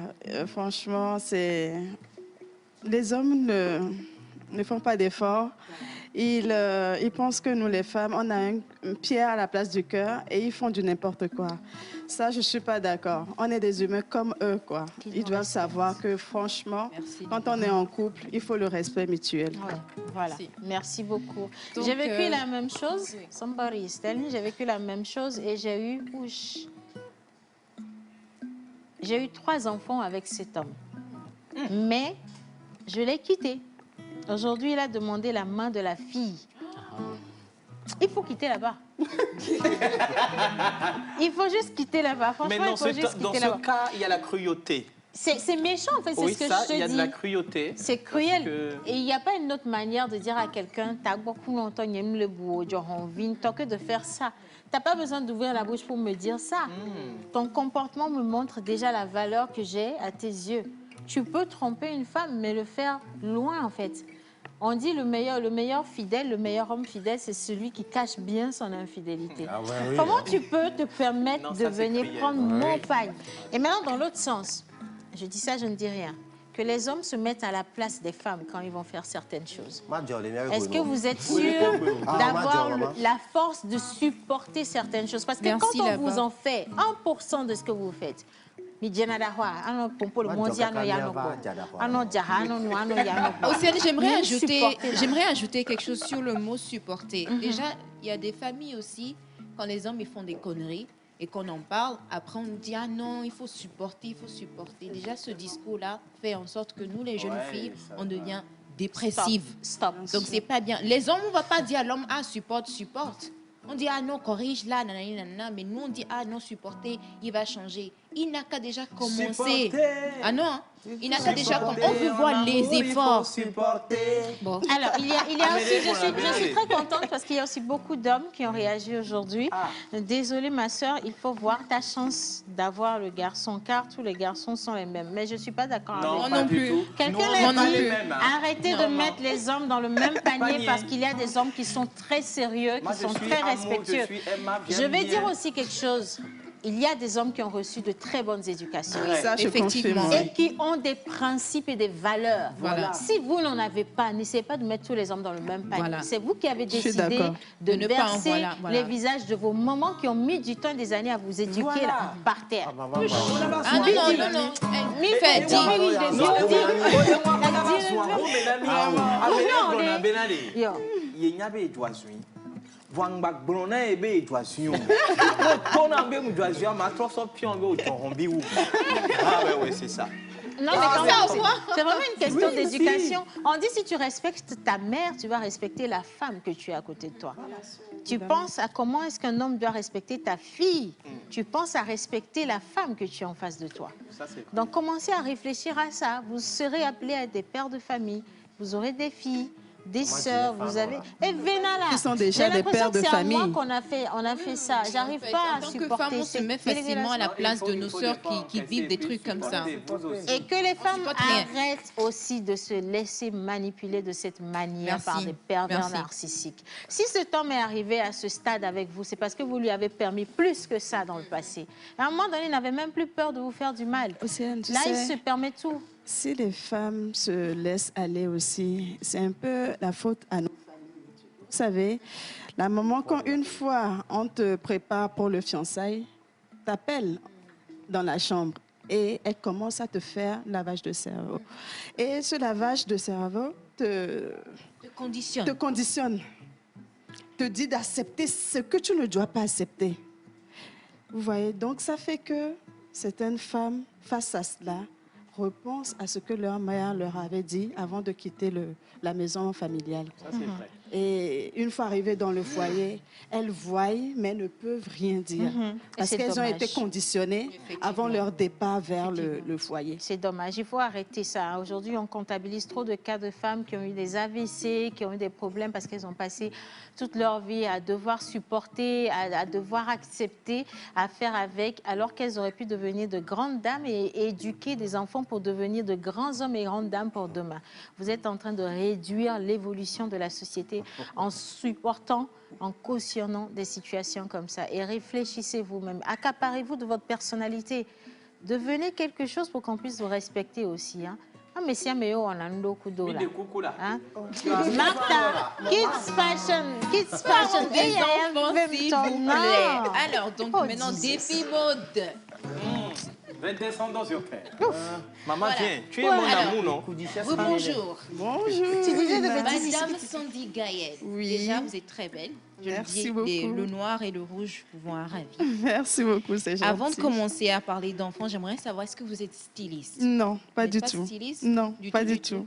Franchement, les hommes ne font pas d'efforts. Ils pensent que nous, les femmes, on a une pierre à la place du cœur et ils font du n'importe quoi. Ça, je ne suis pas d'accord. On est des humains comme eux, quoi. Ils doivent savoir que, franchement, quand on est en couple, il faut le respect mutuel. Ouais, voilà. Merci beaucoup. J'ai vécu la même chose. Somebody is telling me, j'ai vécu la même chose et j'ai eu J'ai eu 3 enfants avec cet homme. Mais je l'ai quitté. Aujourd'hui, il a demandé la main de la fille. Il faut quitter là-bas. Il faut juste quitter là-bas. Franchement, Mais il faut juste dans quitter là-bas. ce cas, il y a la cruauté. C'est méchant, en fait, c'est Oui, ce que ça, je te dis. il y a de la cruauté. C'est cruel. Que... Et il n'y a pas une autre manière de dire à quelqu'un, t'as beaucoup longtemps, le bout, que de faire ça. T'as pas besoin d'ouvrir la bouche pour me dire ça. Ton comportement me montre déjà la valeur que j'ai à tes yeux. Tu peux tromper une femme, mais le faire loin, en fait. On dit le meilleur fidèle, le meilleur homme fidèle, c'est celui qui cache bien son infidélité. Ah ouais, oui, Comment oui. tu peux te permettre de venir prendre mon paille? Et maintenant, dans l'autre sens, je dis ça, je ne dis rien. Que les hommes se mettent à la place des femmes quand ils vont faire certaines choses. Est-ce que vous êtes sûr d'avoir la force de supporter certaines choses? Parce que quand on vous en fait 1% de ce que vous faites, Océane, j'aimerais ajouter quelque chose sur le mot supporter. Déjà, il y a des familles aussi, quand les hommes ils font des conneries et qu'on en parle, après on nous dit ah non, il faut supporter, il faut supporter. Déjà, ce discours-là fait en sorte que nous, les jeunes filles, on devient dépressives. Stop. Donc, c'est pas bien. Les hommes, on ne va pas dire à l'homme ah, supporte. On dit ah non, corrige là, nanana, mais nous on dit ah non, supporter, il va changer. Il n'a qu'à déjà commencer. Supporter. Ah non, il n'a qu'à déjà commencer. On veut voir les efforts. Bon. Alors, il y a aussi, je suis très contente parce qu'il y a aussi beaucoup d'hommes qui ont réagi aujourd'hui. Désolée ma soeur, il faut voir ta chance d'avoir le garçon, car tous les garçons sont les mêmes. Mais je ne suis pas d'accord avec moi non plus. Quelqu'un l'a dit, arrêtez de mettre les hommes dans le même panier parce qu'il y a des hommes qui sont très sérieux, qui sont très respectueux. Je vais dire aussi quelque chose. Il y a des hommes qui ont reçu de très bonnes éducations. Ça, je confirme. Et qui ont des principes et des valeurs. Voilà. Si vous n'en avez pas, n'essayez pas de mettre tous les hommes dans le même panier. Voilà. C'est vous qui avez Je suis décidé d'accord. de De ne pas verser voilà. les visages de vos mamans qui ont mis du temps et des années à vous éduquer là, par terre. Ah non. Fais, Wangba blona ebe éducation. Pona be mu éducation ma trop so pion be otorombi wu. Ah ouais ouais, c'est ça. Non, mais quand même, c'est vraiment une question d'éducation. On dit si tu respectes ta mère, tu vas respecter la femme que tu as à côté de toi. Tu penses à comment est-ce qu'un homme doit respecter ta fille. Tu penses à respecter la femme que tu as en face de toi. Donc, commencez à réfléchir à ça. Vous serez appelés à être des pères de famille. Vous aurez des filles, des sœurs, vous avez... Et Véna là, qui sont déjà des pères de famille. C'est à moi qu'on a fait ça. J'arrive pas à supporter. En tant que femme, on se met facilement à la place de nos sœurs qui vivent des trucs comme ça. Et que les femmes arrêtent aussi de se laisser manipuler de cette manière par des pervers narcissiques. Si cet homme est arrivé à ce stade avec vous, c'est parce que vous lui avez permis plus que ça dans le passé. À un moment donné, il n'avait même plus peur de vous faire du mal. Océane, là, il se permet tout. Si les femmes se laissent aller aussi, c'est un peu la faute à nos familles. Vous savez, la maman, quand une fois on te prépare pour le fiançailles, t'appelle dans la chambre et elle commence à te faire lavage de cerveau. Et ce lavage de cerveau te conditionne, te dit d'accepter ce que tu ne dois pas accepter. Vous voyez, donc ça fait que certaines femmes, face à cela, repensent à ce que leur mère leur avait dit avant de quitter la maison familiale. Ça, c'est vrai. Et une fois arrivées dans le foyer, elles voient, mais ne peuvent rien dire. Parce qu'elles ont été conditionnées avant leur départ vers le foyer. C'est dommage, il faut arrêter ça. Aujourd'hui, on comptabilise trop de cas de femmes qui ont eu des AVC, qui ont eu des problèmes parce qu'elles ont passé toute leur vie à devoir supporter, à devoir accepter, à faire avec, alors qu'elles auraient pu devenir de grandes dames et éduquer des enfants pour devenir de grands hommes et grandes dames pour demain. Vous êtes en train de réduire l'évolution de la société en supportant, en cautionnant des situations comme ça. Et réfléchissez vous-même, accaparez-vous de votre personnalité. Devenez quelque chose pour qu'on puisse vous respecter aussi. Hein. Ah, mais si on a un coup d'eau là. Hein? Martha, kids fashion. Des enfants, s'il vous plaît. Alors, donc maintenant, défi mode. 22 ans sur terre. Maman, Voilà. viens, tu es mon amour, non? Bonjour. Bonjour. Madame Sandy Gaël. Oui. Déjà, vous êtes très belle. Je Merci le dis, beaucoup. le noir et le rouge vous vont ravir. Merci beaucoup, c'est gentil. Avant de commencer à parler d'enfants, j'aimerais savoir, est-ce que vous êtes styliste? Non, pas Vous du n'êtes tout. Styliste? Non, pas du tout.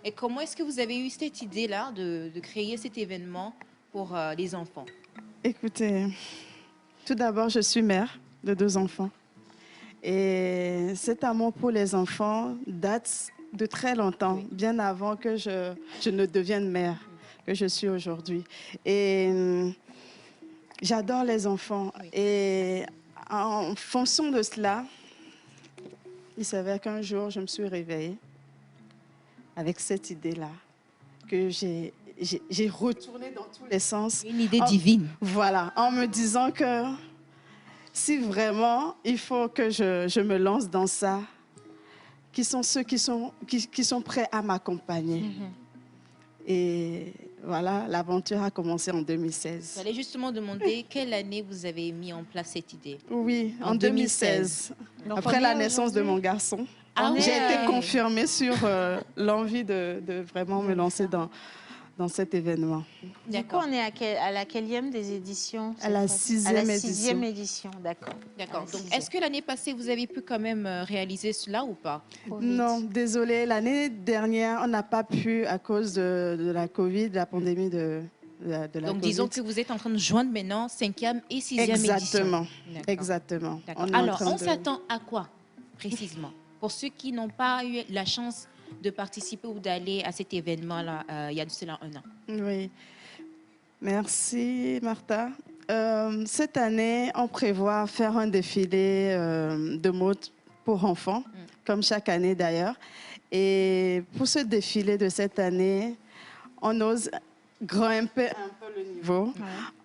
Et comment est-ce que vous avez eu cette idée-là de créer cet événement pour les enfants? Écoutez, tout d'abord, je suis mère de 2 enfants. Et cet amour pour les enfants date de très longtemps, bien avant que je ne devienne mère, que je suis aujourd'hui. Et j'adore les enfants. Et en fonction de cela, il s'avère qu'un jour, je me suis réveillée avec cette idée-là, que j'ai retourné dans tous les sens. Une idée divine. Voilà, en me disant que si vraiment il faut que je me lance dans ça, qui sont ceux qui sont prêts à m'accompagner. Et voilà, l'aventure a commencé en 2016. J'allais justement demander quelle année vous avez mis en place cette idée. Oui, en 2016. Donc, Après on la est naissance de aujourd'hui- mon garçon. Ah J'ai ouais. été confirmée sur l'envie de vraiment me lancer dans cet événement. Du coup, on est à la quelle des éditions? À la cette fois-ci? 6e À la édition. 6e édition, d'accord. D'accord. À la Donc, 6e. est-ce que l'année passée, vous avez pu quand même réaliser cela ou pas? Non, désolée. L'année dernière, on n'a pas pu à cause de la Covid, de la pandémie de la Donc, Covid. disons que vous êtes en train de joindre maintenant 5e et 6e Exactement. édition. D'accord. Exactement. D'accord. On est en Alors, train on de- s'attend à quoi précisément? Pour ceux qui n'ont pas eu la chance de participer ou d'aller à cet événement-là, il y a de cela 1 an. Oui. Merci, Martha. Cette année, on prévoit faire un défilé de mode pour enfants, comme chaque année d'ailleurs. Et pour ce défilé de cette année, on ose grimper un peu le niveau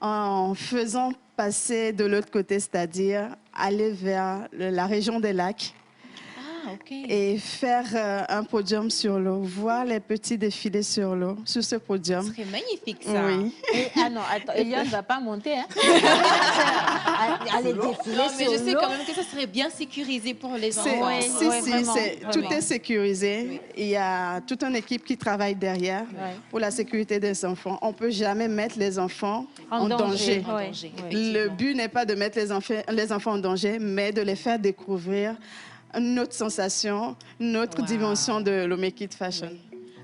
en faisant passer de l'autre côté, c'est-à-dire aller vers la région des lacs. Ah, ok. Et faire un podium sur l'eau, voir les petits défilés sur l'eau, sur ce podium. Ce serait magnifique, ça. Oui. Ah non, attends, Eliane ne va pas monter. Hein. Aller défiler Non, mais sur je sais l'eau. quand même que ça serait bien sécurisé pour les C'est- enfants. tout est sécurisé. Il y a toute une équipe qui travaille derrière pour la sécurité des enfants. On ne peut jamais mettre les enfants en danger. En danger, Le but n'est pas de mettre les enfants en danger, mais de les faire découvrir une autre sensation, une autre dimension de le Make It Fashion.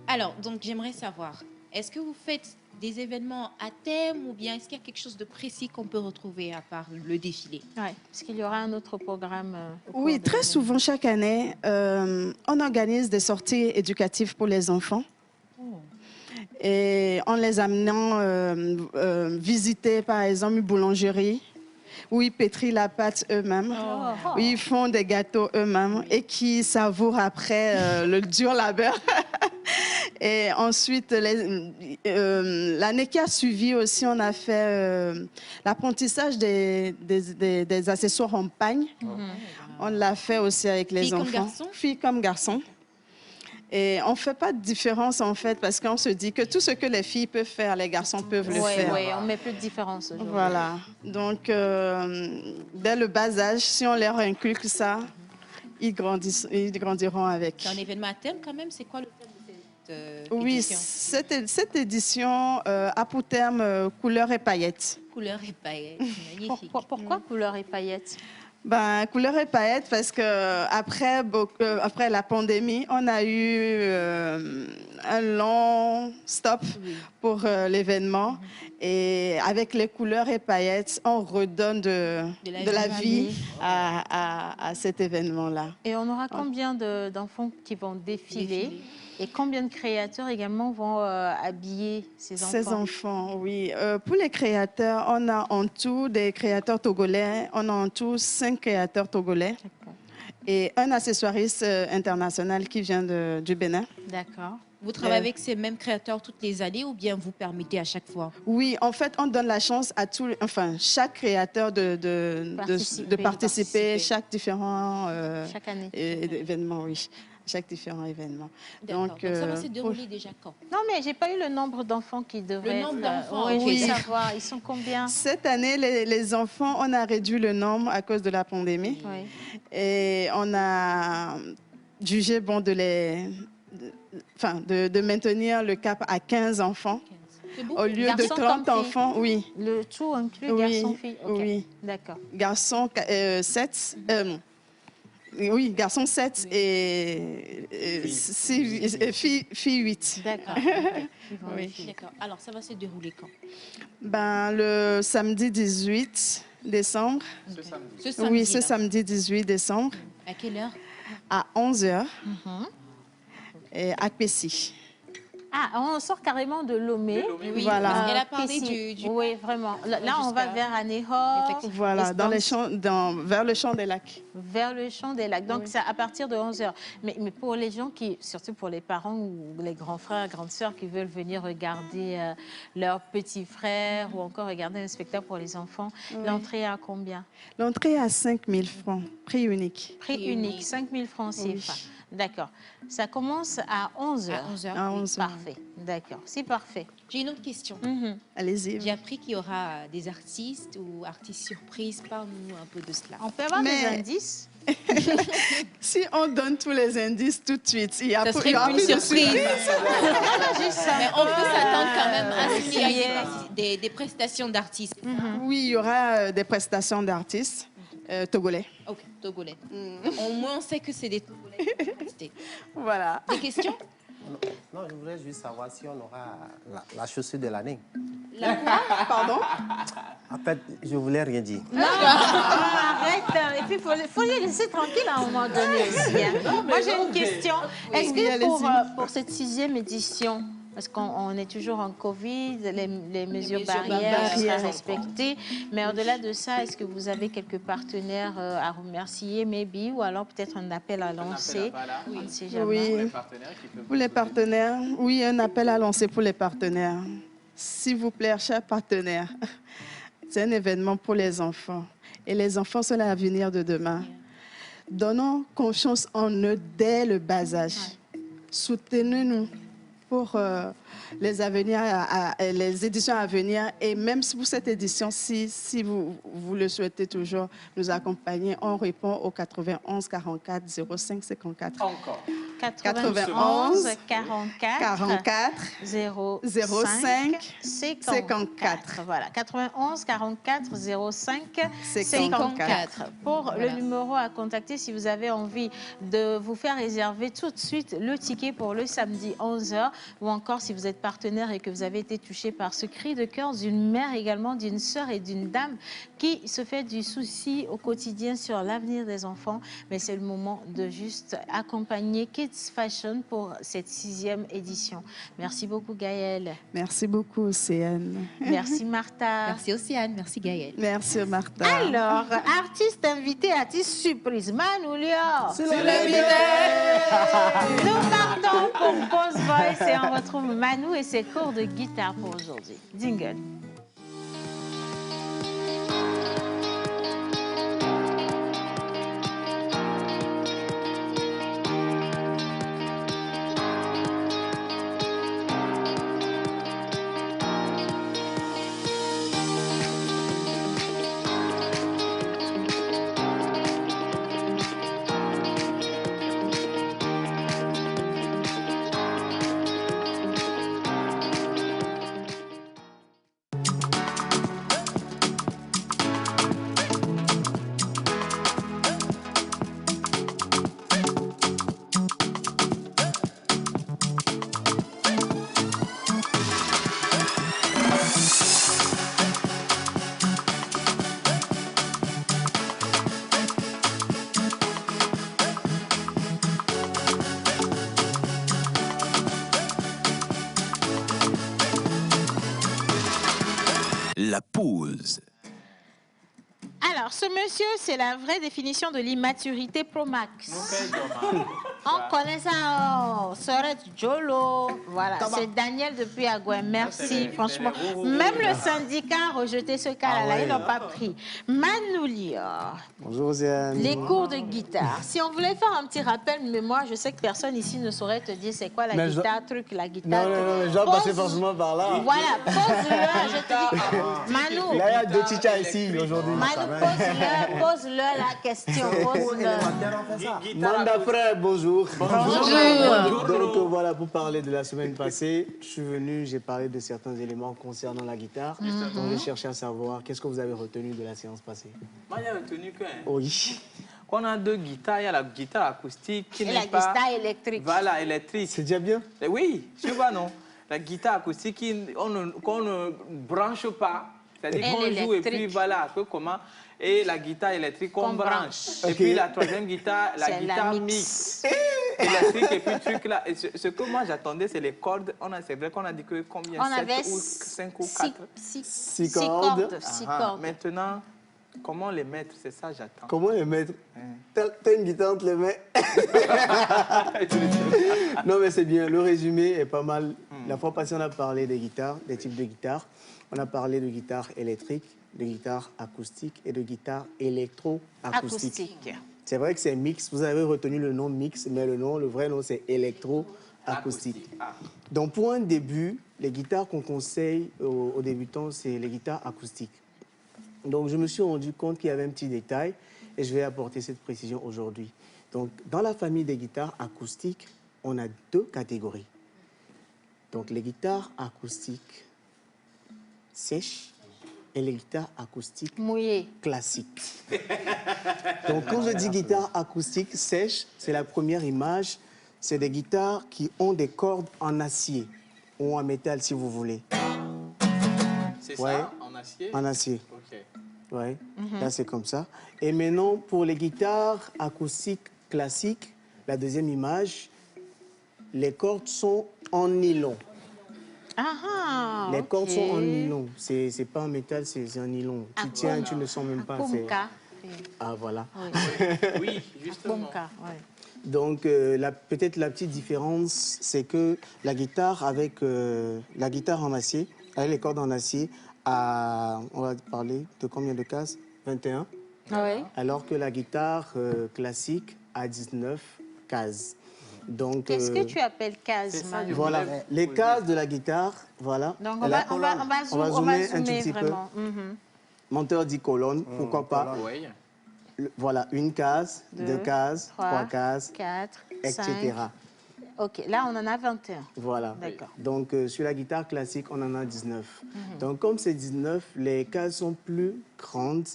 Alors, donc j'aimerais savoir, est-ce que vous faites des événements à thème ou bien est-ce qu'il y a quelque chose de précis qu'on peut retrouver à part le défilé? Oui, parce qu'il y aura un autre programme. Oui, très souvent, chaque année, on organise des sorties éducatives pour les enfants. Et en les amenant visiter, par exemple, une boulangerie où ils pétrissent la pâte eux-mêmes, où ils font des gâteaux eux-mêmes et qui savourent après le dur labeur. Et ensuite, l'année qui a suivi aussi, on a fait l'apprentissage des accessoires en pagne. On l'a fait aussi avec les Filles comme enfants. garçons? Filles comme garçons. Et on ne fait pas de différence, en fait, parce qu'on se dit que tout ce que les filles peuvent faire, les garçons peuvent le faire. Oui, on ne met plus de différence aujourd'hui. Voilà. Donc, dès le bas âge, si on leur inculque ça, ils grandiront avec. C'est un événement à thème quand même. C'est quoi le thème de cette Oui, édition? cette édition a pour terme couleurs et paillettes. Couleurs et paillettes. Magnifique. Pourquoi couleurs et paillettes? Ben, couleurs et paillettes parce que après la pandémie, on a eu un long stop pour l'événement. Et avec les couleurs et paillettes, on redonne de la vie à cet événement-là. Et on aura combien d'enfants qui vont défiler et combien de créateurs également vont habiller ces enfants? Ces enfants, oui. Pour les créateurs, on a en tout des créateurs togolais. On a en tout 5 créateurs togolais. Et un accessoiriste international qui vient du Bénin. D'accord. Vous travaillez avec ces mêmes créateurs toutes les années ou bien vous permettez à chaque fois? Oui, en fait, on donne la chance à chaque créateur de participer chaque différent chaque année. événement, oui. Chaque différent événement. Donc ça va se dérouler déjà quand? Non, mais j'ai pas eu le nombre d'enfants qui devraient Le nombre d'enfants, Oui, oui. je veux savoir, ils sont combien? Cette année, les enfants, on a réduit le nombre à cause de la pandémie. Oui. Et on a jugé bon de maintenir le cap à 15 enfants. Au lieu de Garçon 30 comme fille. enfants, oui. Le tout inclut Oui, garçon-fille. Ok. oui. D'accord. Garçon 7. Oui, garçon 7 et fille 8. D'accord. Oui. D'accord. Alors, ça va se dérouler quand? Ben, le samedi 18 décembre. Ce samedi, Oui, ce là. samedi 18 décembre. À quelle heure? À 11h. Et à Pessy. Ah, on sort carrément de Lomé. Oui, Voilà. parce qu'elle a parlé Pessy. Oui, vraiment. Là, on va vers Anéhor. Voilà, dans les champs, vers le champ des lacs. Vers le champ des lacs. Donc, Oui. c'est à partir de 11h. Mais pour les gens qui, surtout pour les parents ou les grands frères, grandes sœurs qui veulent venir regarder leurs petits frères ou encore regarder un spectacle pour les enfants, Oui. l'entrée est à combien? L'entrée est à 5 000 francs, prix unique. Prix unique, 5 000 francs CFA. D'accord. Ça commence à 11h. À 11h. À 11h. Parfait. D'accord. C'est parfait. J'ai une autre question. Allez-y. J'ai appris qu'il y aura des artistes ou artistes surprises. Parle-nous un peu de cela. On peut avoir des indices? Si on donne tous les indices tout de suite, il y a Ça serait aura une plus de surprise. Mais on peut s'attendre quand même à ce qu'il y ait des prestations d'artistes. Oui, il y aura des prestations d'artistes togolais. Ok, togolais. Au moins, on sait que c'est des togolais. Voilà. Des questions? Non, je voudrais juste savoir si on aura la chaussure de l'année. La quoi? Pardon? En fait, je voulais rien dire. Non, arrête. Et puis, il faut les laisser tranquilles à un moment donné aussi. Hein. Moi, j'ai une question. Est-ce que pour cette 6e édition, parce qu'on est toujours en Covid, les mesures barrières sont respectées, mais au-delà de ça, est-ce que vous avez quelques partenaires à remercier, maybe, ou alors peut-être un appel à lancer? On ne sait jamais. Oui. Pour les partenaires, oui, un appel à lancer pour les partenaires. S'il vous plaît, chers partenaires, c'est un événement pour les enfants. Et les enfants sont l'avenir de demain. Donnons confiance en eux dès le bas âge. Soutenez-nous pour les éditions à venir. Et même pour cette édition, si vous le souhaitez toujours nous accompagner, on répond au 91 44 05 54. Encore. 91 44 05 54. Voilà, 91 44 05 54. Pour le numéro à contacter si vous avez envie de vous faire réserver tout de suite le ticket pour le samedi 11h, ou encore si vous êtes partenaire et que vous avez été touché par ce cri de cœur d'une mère également, d'une sœur et d'une dame qui se fait du souci au quotidien sur l'avenir des enfants. Mais c'est le moment de juste accompagner Kids Fashion pour cette 6e édition. Merci beaucoup Gaëlle. Merci beaucoup Océane. Merci Martha. Merci Océane, merci Gaëlle. Merci Martha. Alors, artiste invité, artiste surprise, Manoulia. C'est le Nous partons pour Pause Voice et on retrouve Manou et ses cours de guitare pour aujourd'hui. Jingle. La pause. Alors, ce monsieur, c'est la vraie définition de l'immaturité Pro Max. On connaît ça, oh, Soret Jolo. Voilà, c'est Daniel depuis Agouin. Merci, franchement. Même le syndicat a rejeté ce cas-là, ils n'ont pas pris. Manoulia. Bonjour, Ziane. Les cours de guitare. Si on voulait faire un petit rappel, mais moi, je sais que personne ici ne saurait te dire c'est quoi la Mais guitare, la guitare. Non, mais je dois passer forcément par là. Voilà, pose-le, je te dis. Manou. Là, il y a deux chichas ici aujourd'hui. Manou, pose-le la question. Pose-le. Manda frère, bonjour. bonjour. Bonjour. Donc voilà, pour parler de la semaine passée, je suis venu, j'ai parlé de certains éléments concernant la guitare. Donc j'ai cherché à savoir qu'est-ce que vous avez retenu de la séance passée. Moi, j'ai retenu que... Oui. Qu'on a deux guitares, il y a la guitare acoustique qui Et n'est la pas... guitare électrique. Voilà, électrique. C'est déjà bien? Oui, tu vois, non. La guitare acoustique qu'on ne branche pas. C'est-à-dire Et qu'on joue et l'électrique. puis voilà, un peu comment. Et la guitare électrique qu'on branche. Et Ok. puis la troisième guitare, la C'est guitare la mix. Électrique et puis truc là. Et ce que moi j'attendais, c'est les cordes. C'est vrai qu'on a dit que combien? On avait 7 ou 5 ou 4? Six cordes. Six Ah, cordes. maintenant, comment les mettre? C'est ça j'attends. Comment les mettre? T'as une guitare entre les mains. Non, mais c'est bien. Le résumé est pas mal. La fois passée, on a parlé des guitares, des types de guitares. On a parlé de guitare électrique, de guitare acoustique et de guitare électro-acoustique. Acoustique. C'est vrai que c'est mix. Vous avez retenu le nom mix, mais le vrai nom, c'est électro-acoustique. Donc, pour un début, les guitares qu'on conseille aux débutants, c'est les guitares acoustiques. Donc, je me suis rendu compte qu'il y avait un petit détail et je vais apporter cette précision aujourd'hui. Donc, dans la famille des guitares acoustiques, on a deux catégories. Donc, les guitares acoustiques sèches et les guitares acoustiques mouillées classiques. Donc, quand je dis guitare acoustique sèche, c'est la première image. C'est des guitares qui ont des cordes en acier ou en métal, si vous voulez. C'est Ouais. ça, en acier? En acier. Ok. Ouais, là c'est comme ça. Et maintenant, pour les guitares acoustiques classiques, la deuxième image, les cordes sont en nylon. Ah, Les ok. cordes sont en nylon. C'est pas en métal, c'est en nylon. Tu tiens, tu ne sens même pas. c'est- Pomka. Ah, voilà. Oui, justement. Pomka, ouais. Donc, peut-être la petite différence, c'est que la guitare la guitare en acier, avec les cordes en acier, on va parler de combien de cases? 21. Ouais. Alors que la guitare classique a 19 cases. Donc, Qu'est-ce que tu appelles case, Manu? voilà, les cases de la guitare, voilà. Donc, Et on la va, on va, on va, on va zoomer un tout petit peu. vraiment. Mhm. Monteur dit colonne, pourquoi pas. Oui. Voilà, une case, deux cases, trois cases, 4, etc. 5. Ok, là, on en a 21. Voilà. D'accord. Donc, sur la guitare classique, on en a 19. Donc, comme c'est 19, les cases sont plus grandes.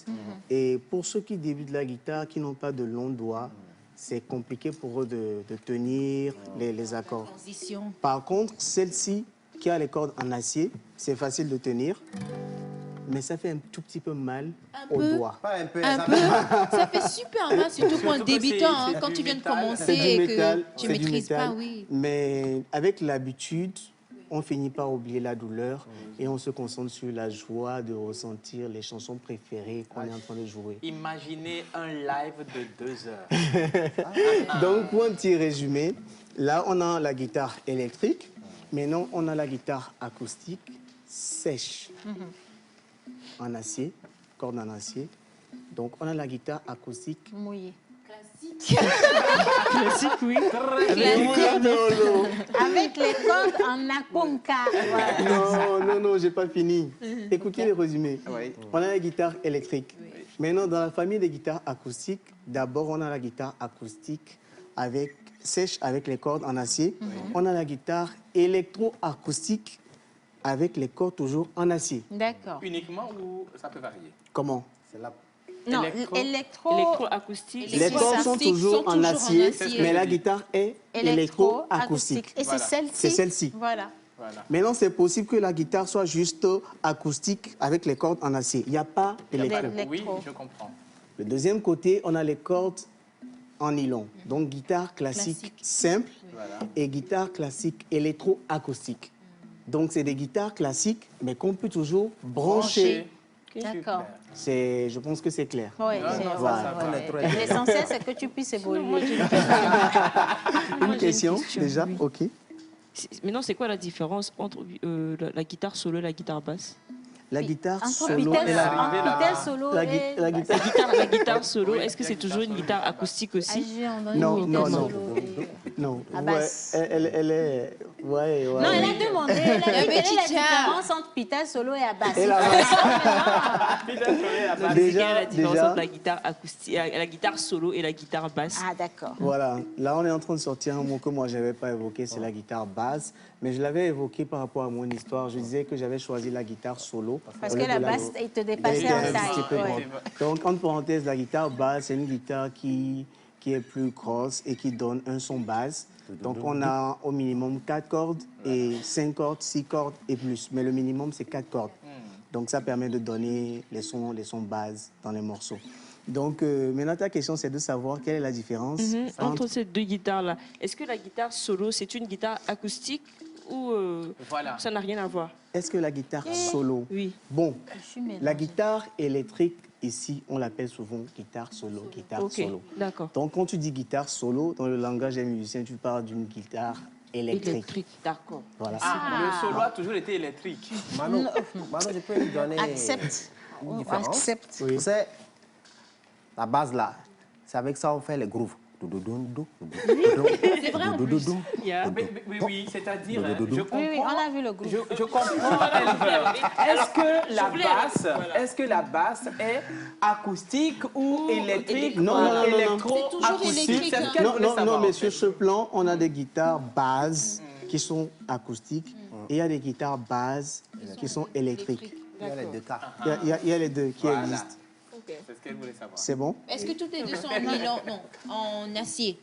Et pour ceux qui débutent la guitare, qui n'ont pas de longs doigts, c'est compliqué pour eux de tenir les accords. Transition. Par contre, celle-ci, qui a les cordes en acier, c'est facile de tenir. Mais ça fait un tout petit peu mal aux peu. doigts. Pas un peu. Un peu. Ça fait super mal, surtout pour un Surtout que débutant, hein, c'est quand du tu viens de métal. commencer C'est du et métal, que tu c'est ne du maîtrises pas, métal. oui. Mais avec l'habitude, on finit par oublier la douleur et on se concentre sur la joie de ressentir les chansons préférées qu'on est en train de jouer. Imaginez un live de 2 heures. Donc, pour un petit résumé, là, on a la guitare électrique. Maintenant, on a la guitare acoustique sèche en acier, corde en acier. Donc, on a la guitare acoustique Mouillé. Classique, oui. Avec les cordes en aponka. Voilà. Non, j'ai pas fini. Écoutez le résumé. On a la guitare électrique. Maintenant, dans la famille des guitares acoustiques, d'abord, on a la guitare acoustique sèche avec les cordes en acier. On a la guitare électro-acoustique avec les cordes toujours en acier. D'accord. Uniquement ou ça peut varier? Comment? Non, électro-acoustique. Les cordes sont toujours en acier, mais la guitare est électro-acoustique. Et c'est celle-ci. C'est celle-ci. Voilà. Maintenant, c'est possible que la guitare soit juste acoustique avec les cordes en acier. Il n'y a pas d'électro. Oui, je comprends. Le deuxième côté, on a les cordes en nylon. Donc, guitare classique simple et guitare classique électro-acoustique. Donc, c'est des guitares classiques, mais qu'on peut toujours brancher. D'accord. Je pense que c'est clair. Oui, Voilà. l'essentiel, c'est que tu puisses évoluer. Une question, déjà? OK. Maintenant, c'est quoi la différence entre la guitare solo et la guitare basse? La guitare Entre solo et Pitel solo la et... guitare. La guitare solo, est-ce que c'est toujours une guitare acoustique aussi? Non. Non, À ouais, basse. elle est... Ouais, ouais. Non, elle a demandé. Elle a dit quelle est la Petit différence entre pita solo et à basse. Et la Donc, Déjà, c'est quelle est la différence déjà. entre la guitare acoustique, la guitare solo et la guitare basse? Ah, d'accord. Voilà, là on est en train de sortir un mot que moi je n'avais pas évoqué, c'est la guitare basse, mais je l'avais évoqué par rapport à mon histoire. Je disais que j'avais choisi la guitare solo. Parce au que lieu la de basse, il te elle dépassait était en un taille. petit peu Ouais. grande. Donc, entre parenthèses, la guitare basse, c'est une guitare qui est plus grosse et qui donne un son basse. Donc, on a au minimum 4 cordes et 5 cordes, 6 cordes et plus. Mais le minimum, c'est 4 cordes. Donc, ça permet de donner les sons bases dans les morceaux. Donc, maintenant, ta question, c'est de savoir quelle est la différence Entre ces deux guitares-là. Est-ce que la guitare solo, c'est une guitare acoustique ou ça n'a rien à voir? Est-ce que la guitare solo? Oui. Bon, la guitare électrique, ici, on l'appelle souvent guitare solo, guitare Ok, solo. d'accord. Donc, quand tu dis guitare solo, dans le langage des musiciens, tu parles d'une guitare électrique. D'accord. Voilà. Le solo a toujours été électrique. Manon, je peux lui donner Accepte. une différence. Accepte. Oui. Vous savez, la base là, c'est avec ça on fait les grooves. C'est vrai en plus. Oui, c'est-à-dire, je Oui, comprends. oui, on a vu le groupe. Je comprends. Est-ce que la basse est acoustique ou électrique? Non. Électro-acoustique. C'est ce qu'elle Non, voulait non, savoir, non, mais en fait. sur ce plan, on a des guitares basses qui sont acoustiques et il y a des guitares basses qui sont électriques. Il y a les deux cas. Il y a les deux qui Voilà. existent. C'est ce qu'elle voulait savoir. C'est bon? Est-ce que toutes les deux sont en nylon? Non, en acier.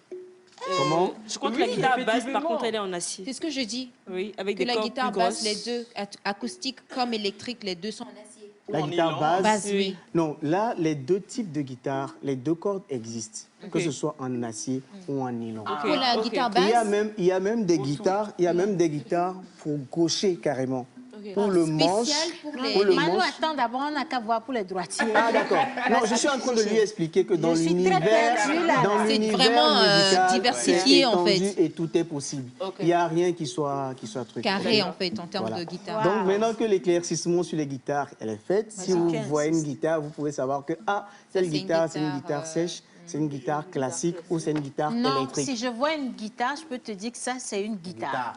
Comment? Je crois que la guitare basse, par contre, elle est en acier. C'est ce que je dis. Oui, avec Que des la cordes guitare plus basse, grosses. les deux, acoustiques comme électriques, les deux sont en acier. La guitare basse? Basse, oui. Non, là, les deux types de guitares, les deux cordes existent, Ok. que ce soit en acier ou en nylon. Pour la guitare Il y a basse, même, il y a même des guitares, il y a même des guitares pour gaucher carrément. Pour le manche. spécial pour les... Pour le Manu, manche. attends, d'abord, on n'a qu'à voir pour les droitiers. Ah d'accord. Non, je suis en train de lui expliquer que dans Je suis très l'univers, perdue, là. dans C'est l'univers vraiment, musical, diversifié, c'est en fait. étendu et tout est possible. Il n'y a rien qui soit truc. carré, en fait, en termes Voilà. de guitare. Donc maintenant que l'éclaircissement sur les guitares elle est faite, si vous voyez une guitare, vous pouvez savoir que c'est une guitare, c'est une guitare, guitare sèche, c'est une guitare classique ou c'est une guitare Non, électrique. si je vois une guitare, je peux te dire que ça, c'est une guitare.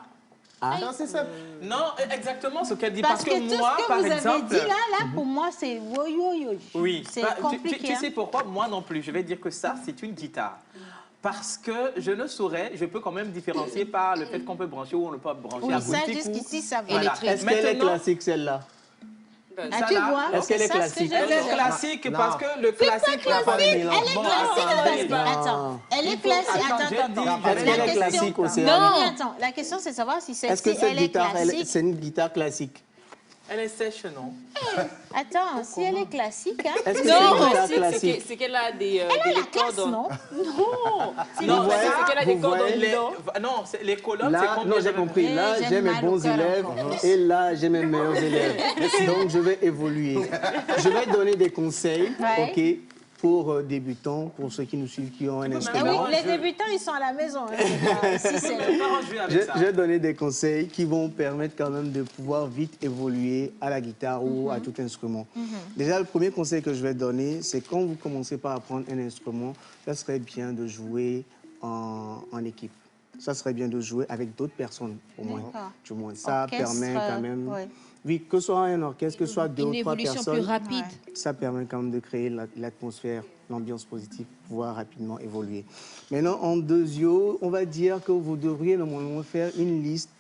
Ah. Non, c'est ça. Non, exactement ce qu'elle dit. Parce que tout moi, ce que par vous avez exemple, dit là, pour moi, c'est woyoyo. oui, C'est bah, compliqué. tu hein. sais pourquoi? Moi non plus. Je vais dire que ça, c'est une guitare. Parce que je ne saurais, je peux quand même différencier par le fait qu'on peut brancher ou on ne peut pas brancher Oui, ça, acoustique ou... jusqu'ici, ça va. Voilà. Électrique. Est-ce qu'elle est Maintenant- classique celle-là? Ah, tu vois, Est-ce qu'elle est c'est ça ce que classique? je Elle veux est dire. classique Non. parce que le classique... Elle est classique parce que, attends, elle est classique. Attends, Attends, j'ai attends. dit- Est-ce qu'elle est classique, Océane? Non, mais attends, la question c'est de savoir si Est-ce celle-ci, que cette elle est guitare, classique. c'est une guitare classique? Elle est sèche, non? Attends, si elle est classique, hein. Est-ce que Non, c'est une guitare c'est classique? c'est qu'elle a des Elle a la cordes. classe, non? Non, Non, voyez, c'est qu'elle a des vous cordes en voyez, nylon. Non, les colonnes, c'est Là, combien non, j'ai de- compris. Là, j'aime j'ai mes mal bons au cœur élèves encore. et là, j'ai mes meilleurs élèves. Donc, je vais évoluer. Je vais donner des conseils, Ouais. OK, pour débutants, pour ceux qui nous suivent, qui ont un Ah oui, instrument. les débutants, ils sont à la maison. Hein, c'est pas- ici, c'est... Je vais donner des conseils qui vont permettre quand même de pouvoir vite évoluer à la guitare ou à tout instrument. Déjà, le premier conseil que je vais donner, c'est quand vous commencez par apprendre un instrument, ça serait bien de jouer en équipe. Ça serait bien de jouer avec d'autres personnes, au moins. D'accord. Du moins, ça Orchestre, permet quand même... ouais. Oui, que ce soit un orchestre, que ce soit deux Une ou trois évolution personnes. plus rapide. Ça permet quand même de créer l'atmosphère, l'ambiance positive, pouvoir rapidement évoluer. Maintenant, en deuxième, on va dire que vous devriez normalement faire une liste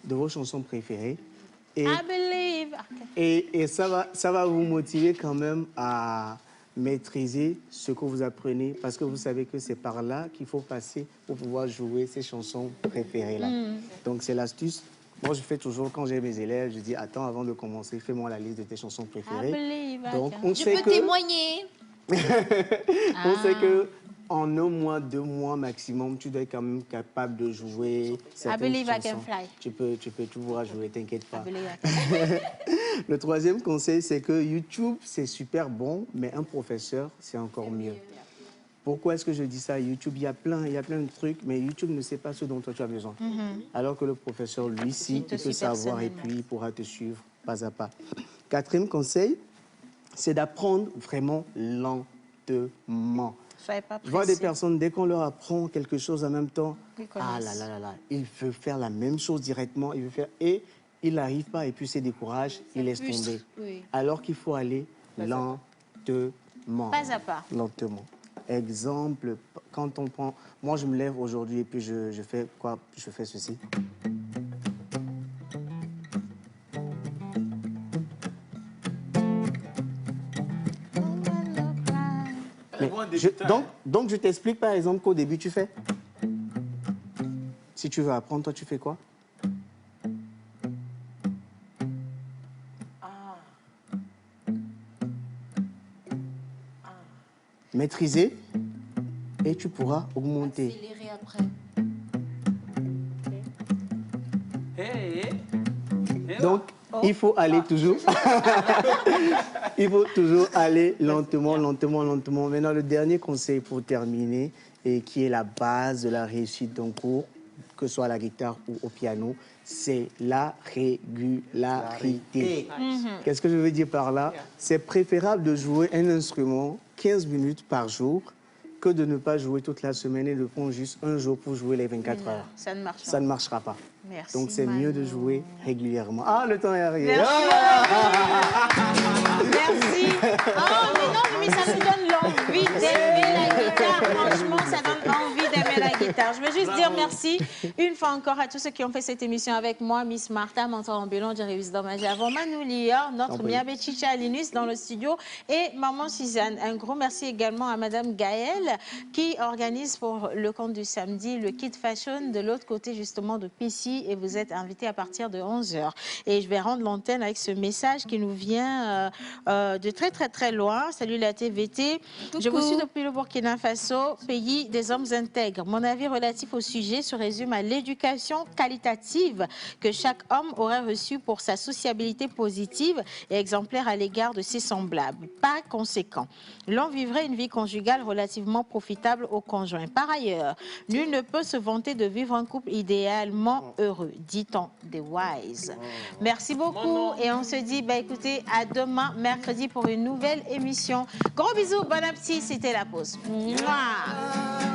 de vos chansons préférées. Et, I believe. et ça va vous motiver quand même à maîtriser ce que vous apprenez parce que vous savez que c'est par là qu'il faut passer pour pouvoir jouer ces chansons préférées-là. Donc, c'est l'astuce. Moi, je fais toujours, quand j'ai mes élèves, je dis, attends, avant de commencer, fais-moi la liste de tes chansons I préférées. believe. Donc, on Je sait peux que... témoigner. On sait que en 1 mois, 2 mois maximum, tu dois être quand même capable de jouer certaines believe I can chansons. fly. Tu peux toujours jouer, t'inquiète I pas. believe I can- Le troisième conseil, c'est que YouTube, c'est super bon, mais un professeur, c'est encore mieux. Pourquoi est-ce que je dis ça? YouTube, il y a plein de trucs, mais YouTube ne sait pas ce dont toi tu as besoin. Alors que le professeur, lui, si, il te peut suit savoir et personnellement. puis il pourra te suivre pas à pas. Quatrième conseil, c'est d'apprendre vraiment lentement. Soyez pas Je vois des pressés. personnes, dès qu'on leur apprend quelque chose en même temps, Ils ah connaissent. là, il veut faire la même chose directement, il veut faire, et il n'arrive pas, et puis c'est décourage, il laisse frustre, tomber. oui. Alors qu'il faut aller lentement. Pas à pas. Lentement. Exemple, quand on prend... Moi, je me lève aujourd'hui et puis je fais quoi? Je fais ceci. Mais donc, je t'explique par exemple qu'au début, tu fais. Si tu veux apprendre, toi, tu fais quoi? Maîtriser et tu pourras augmenter. Accélérer après. Donc, il faut aller toujours. Il faut toujours aller lentement, lentement, lentement. Maintenant, le dernier conseil pour terminer, et qui est la base de la réussite d'un cours, que ce soit à la guitare ou au piano, c'est la régularité. Qu'est-ce que je veux dire par là? C'est préférable de jouer un instrument 15 minutes par jour que de ne pas jouer toute la semaine et de prendre juste un jour pour jouer les 24 heures. Ça ne marche pas. Ça ne marchera pas. Merci, Donc c'est mieux de jouer régulièrement. Ah, le temps est arrivé. Merci. Ah Merci. Oh, mais non, mais ça nous donne l'envie d'aimer la guitare. Franchement, ça donne envie d'aimer la guitare. Je veux juste dire merci une fois encore à tous ceux qui ont fait cette émission avec moi. Miss Martha, mentor ambulant, Jerry Wisdom, avant Manu Lia, notre Miabe Chicha Linus dans le studio et Maman Suzanne. Un gros merci également à Madame Gaëlle qui organise pour le compte du samedi le kit fashion de l'autre côté justement de Pissy et vous êtes invités à partir de 11h. Et je vais rendre l'antenne avec ce message qui nous vient de très loin. Salut la TVT. Coucou. Je vous suis depuis le Burkina Faso, pays des hommes intègres. Mon avis relatif au sujet se résume à l'éducation qualitative que chaque homme aurait reçue pour sa sociabilité positive et exemplaire à l'égard de ses semblables. Par conséquent, l'on vivrait une vie conjugale relativement profitable au conjoint. Par ailleurs, nul ne peut se vanter de vivre un couple idéalement heureux, dit-on des wise. Merci beaucoup et on se dit, bah, écoutez, à demain, mercredi, pour une nouvelle émission. Gros bisous, bon appétit, c'était la pause. Mouah.